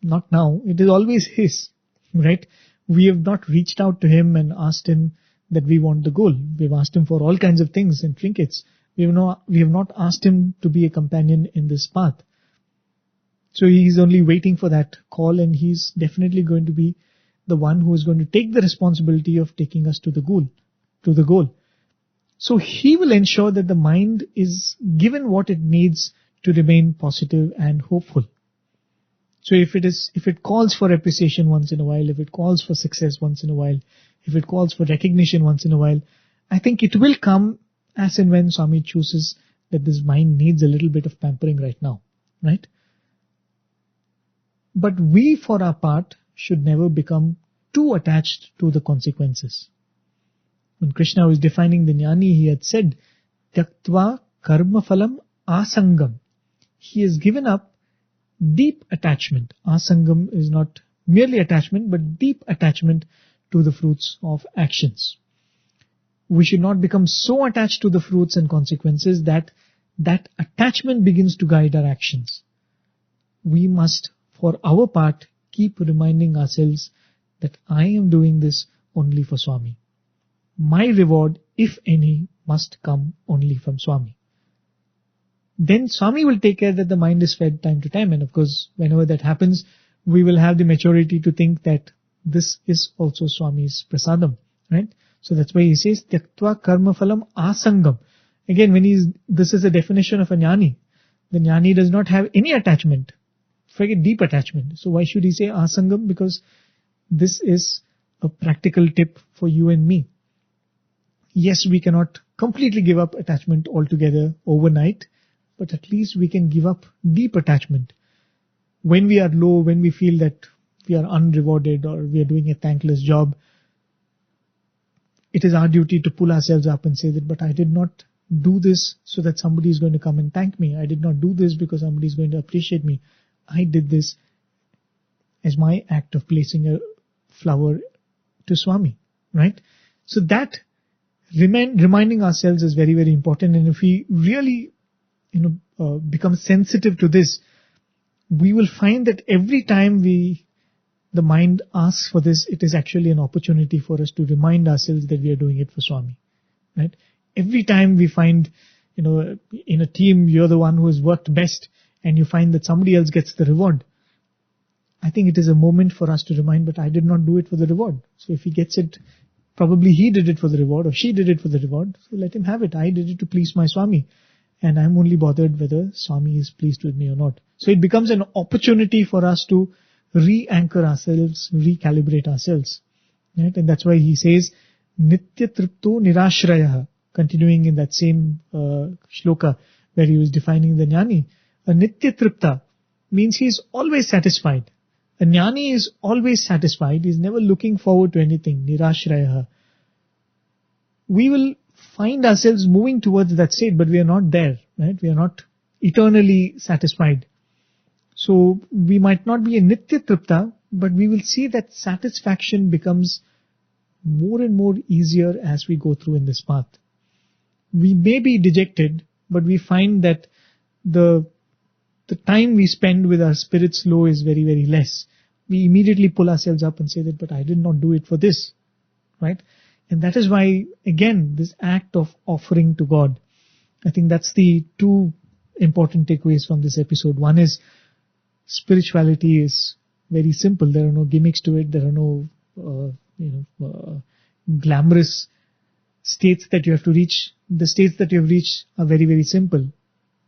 Speaker 7: not now, it is always His, right? We have not reached out to Him and asked Him that we want the goal. We've asked Him for all kinds of things and trinkets. We have not asked Him to be a companion in this path. So He's only waiting for that call, and He's definitely going to be the one who is going to take the responsibility of taking us to the goal. So He will ensure that the mind is given what it needs to remain positive and hopeful. So if it calls for appreciation once in a while, if it calls for success once in a while, if it calls for recognition once in a while, I think it will come as and when Swami chooses that this mind needs a little bit of pampering right now, right? But we, for our part, should never become too attached to the consequences. When Krishna was defining the jnani, he had said, Tyaktva karma phalam asangam. He has given up deep attachment. Asangam is not merely attachment, but deep attachment to the fruits of actions. We should not become so attached to the fruits and consequences that attachment begins to guide our actions. We must, for our part, keep reminding ourselves that I am doing this only for Swami. My reward, if any, must come only from Swami. Then Swami will take care that the mind is fed time to time. And of course, whenever that happens, we will have the maturity to think that this is also Swami's prasadam, right? So that's why he says, Tyaktva karma phalam asangam. Again, this is a definition of a jnani. The jnani does not have any attachment. Forget deep attachment. So why should he say asangam? Because this is a practical tip for you and me. Yes, we cannot completely give up attachment altogether overnight, but at least we can give up deep attachment. When we are low, when we feel that we are unrewarded or we are doing a thankless job, it is our duty to pull ourselves up and say that, but I did not do this so that somebody is going to come and thank me. I did not do this because somebody is going to appreciate me. I did this as my act of placing a flower to Swami, right? So that reminding ourselves is very, very important. And if we really, become sensitive to this, we will find that every time the mind asks for this, it is actually an opportunity for us to remind ourselves that we are doing it for Swami, right? Every time we find, in a team, you're the one who has worked best and you find that somebody else gets the reward. I think it is a moment for us to remind, but I did not do it for the reward. So if he gets it, probably he did it for the reward or she did it for the reward. So let him have it. I did it to please my Swami. And I'm only bothered whether Swami is pleased with me or not. So it becomes an opportunity for us to re-anchor ourselves, recalibrate ourselves. Right? And that's why he says, Nitya Tripto Nirashrayaha. Continuing in that same shloka where he was defining the jnani. A Nitya Tripta means he is always satisfied. A jnani is always satisfied. He is never looking forward to anything. Nirashrayaha. We will find ourselves moving towards that state, but we are not there, right? We are not eternally satisfied. So we might not be a Nitya Tripta, but we will see that satisfaction becomes more and more easier as we go through in this path. We may be dejected, but we find that the time we spend with our spirits low is very, very less. We immediately pull ourselves up and say that, but I did not do it for this, right? And that is why, again, this act of offering to God, I think that's the two important takeaways from this episode. One is spirituality is very simple. There are no gimmicks to it. There are no, glamorous states that you have to reach. The states that you have reached are very, very simple.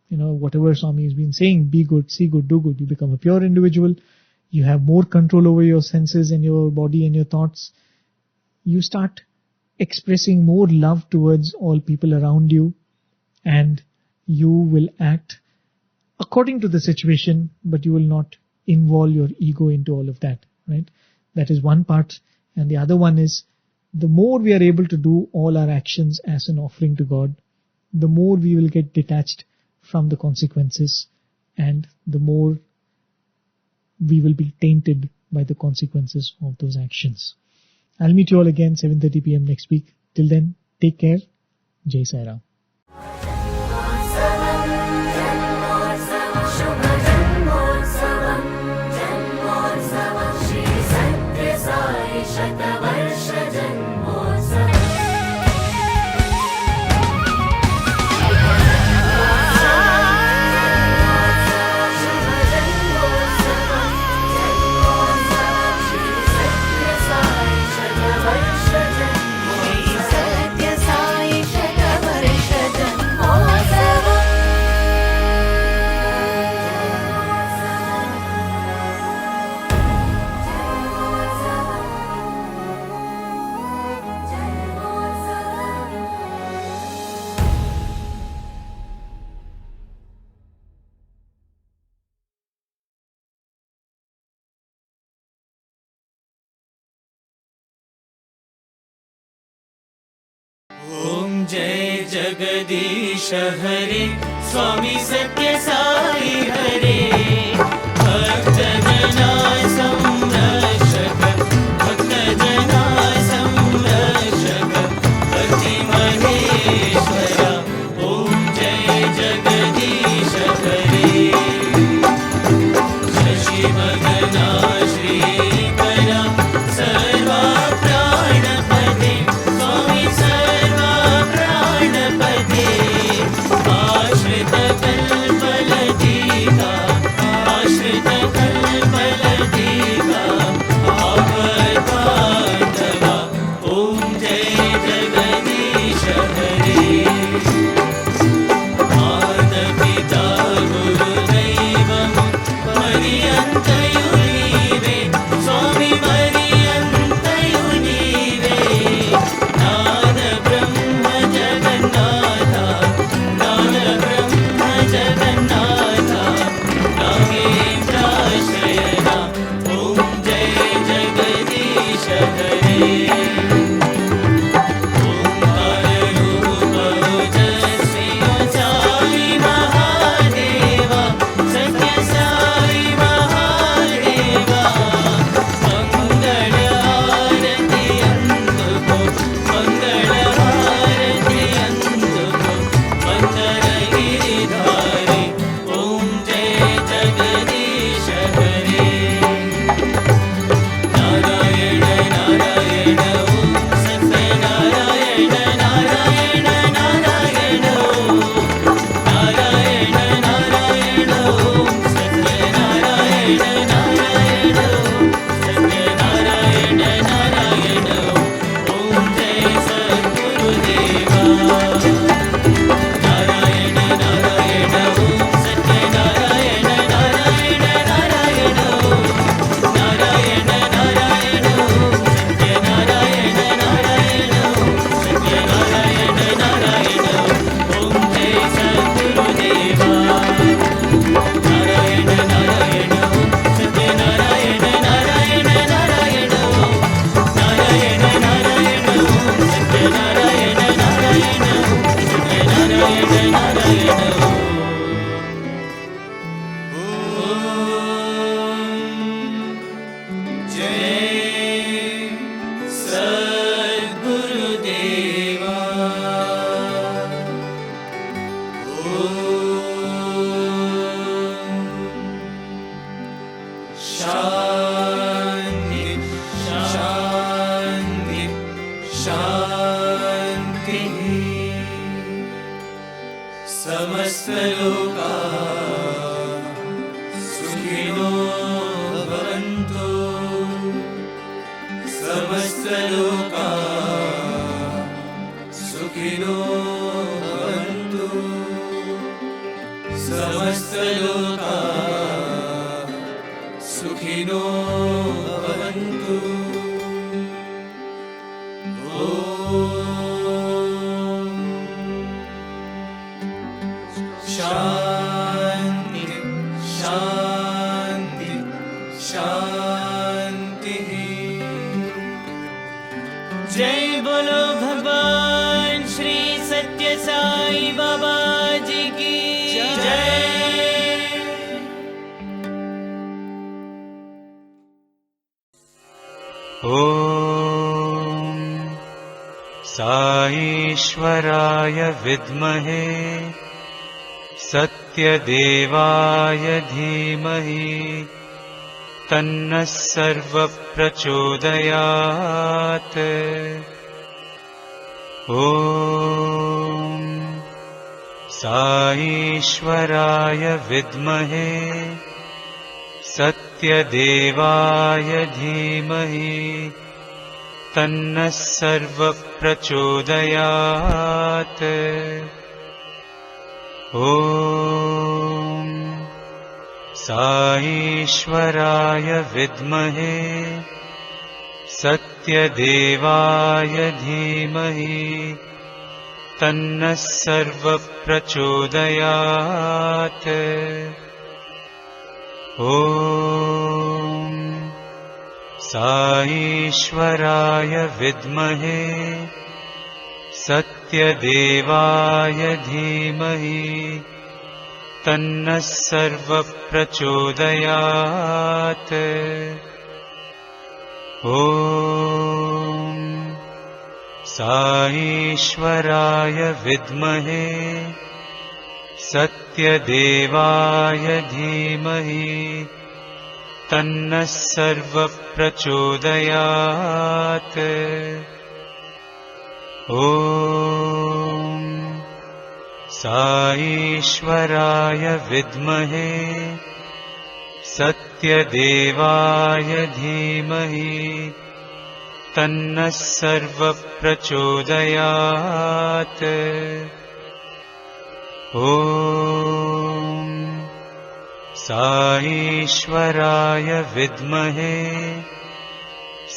Speaker 7: Whatever Swami has been saying, be good, see good, do good. You become a pure individual. You have more control over your senses and your body and your thoughts. You start expressing more love towards all people around you, and you will act according to the situation, but you will not involve your ego into all of that, right? That is one part. And the other one is, the more we are able to do all our actions as an offering to God, the more we will get detached from the consequences, and the more we will be tainted by the consequences of those actions. I'll meet you all again 7:30 p.m. next week. Till then, take care. Jai Sai Ram.
Speaker 2: Sathya Sai Center.
Speaker 5: Jagdish हरे स्वामी सत्य साई हरे भक्त जना संरक्षक भक्त जना संरक्षक पति महेश्वरा ओम जय जगदीश हरे शशि मगना श्रीकरा सर्वा प्राणपते स्वामी सर्वा प्राणपते आश्रित कल्पलतिका आश्रित कल्पलतिका आवतांतवा ओम जय जगदीश हरे माता गुरुदैवं पर्यन्तयुनीवे स्वामी पर्यन्तयुनीवे नाद ब्रह्म जगन्नाथा नाद ब्रह्म जगन्नाथा नागेन्द्राश्रयणा ॐ जय जगदीश हरे साई महादेवा सत्य साई महादेवा मंगल आरती अंतको मंगल आरती अंतको मंदर गिरिधारी ओम जय जगदीश हरे नारायण नारायण ओम सत्य नारायण नारायण नारायण नारायण नारायण ओम सत्य नारायण नारायण सत्य नारायण नारायण ओम जय सद्गुरुदेवा नारायण नारायण ओम सत्य नारायण नारायण नारायण नारायण नारायण ओम सत्य नारायण नारायण सत्य नारायण नारायण ओम जय सद्गुरुदेवा नारायण नारायण ओम सत्य नारायण नारायण नारायण नारायण नारायण ओम सत्य नारायण नारायण सत्य नारायण नारायण जय सद्गुरुदेवा शांति शांति शांति समस्त लोका सुखिनो भवन्तु समस्त लोका सुखिनो भवन्तु समस्त लोका सुखिनो भवन्तु ओम शांति शांति शांति जय बोलो भगवान श्री सत्य साई बाबा जी की जय
Speaker 8: ॐ साईश्वराय विद्महे सत्यदेवाय धीमहि तन्नः सर्वप्रचोदयात् ॐ साईश्वराय विद्महे सत्यदेवाय धीमहि तन्नः सर्वप्रचोदयात् ॐ साईश्वराय विद्महे सत्यदेवाय धीमहि तन्नः सर्वप्रचोदयात् ॐ साईश्वराय विद्महे सत्यदेवाय धीमहि तन्नः सर्वप्रचोदयात्। ॐ साईश्वराय विद्महे सत्यदेवाय धीमहि तन्नः सर्वप्रचोदयात्। ॐ साईश्वराय विद्महे सत्यदेवाय धीमहि तन्नः सर्वप्रचोदयात्। ॐ साईश्वराय विद्महे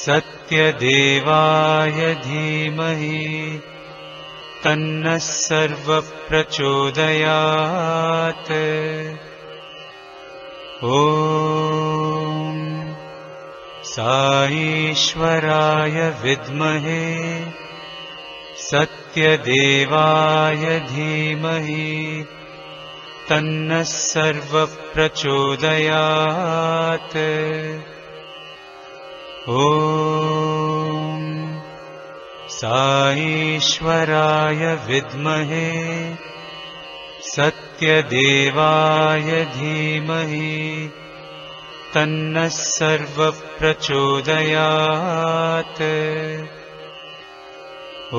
Speaker 8: सत्यदेवाय धीमहि तन्नः सर्वप्रचोदयात्। ॐ साईश्वराय विद्महे सत्यदेवाय धीमहि तन्नः सर्वप्रचोदयात्। ॐ साईश्वराय विद्महे सत्यदेवाय धीमहि तन्नः सर्वप्रचोदयात्। ॐ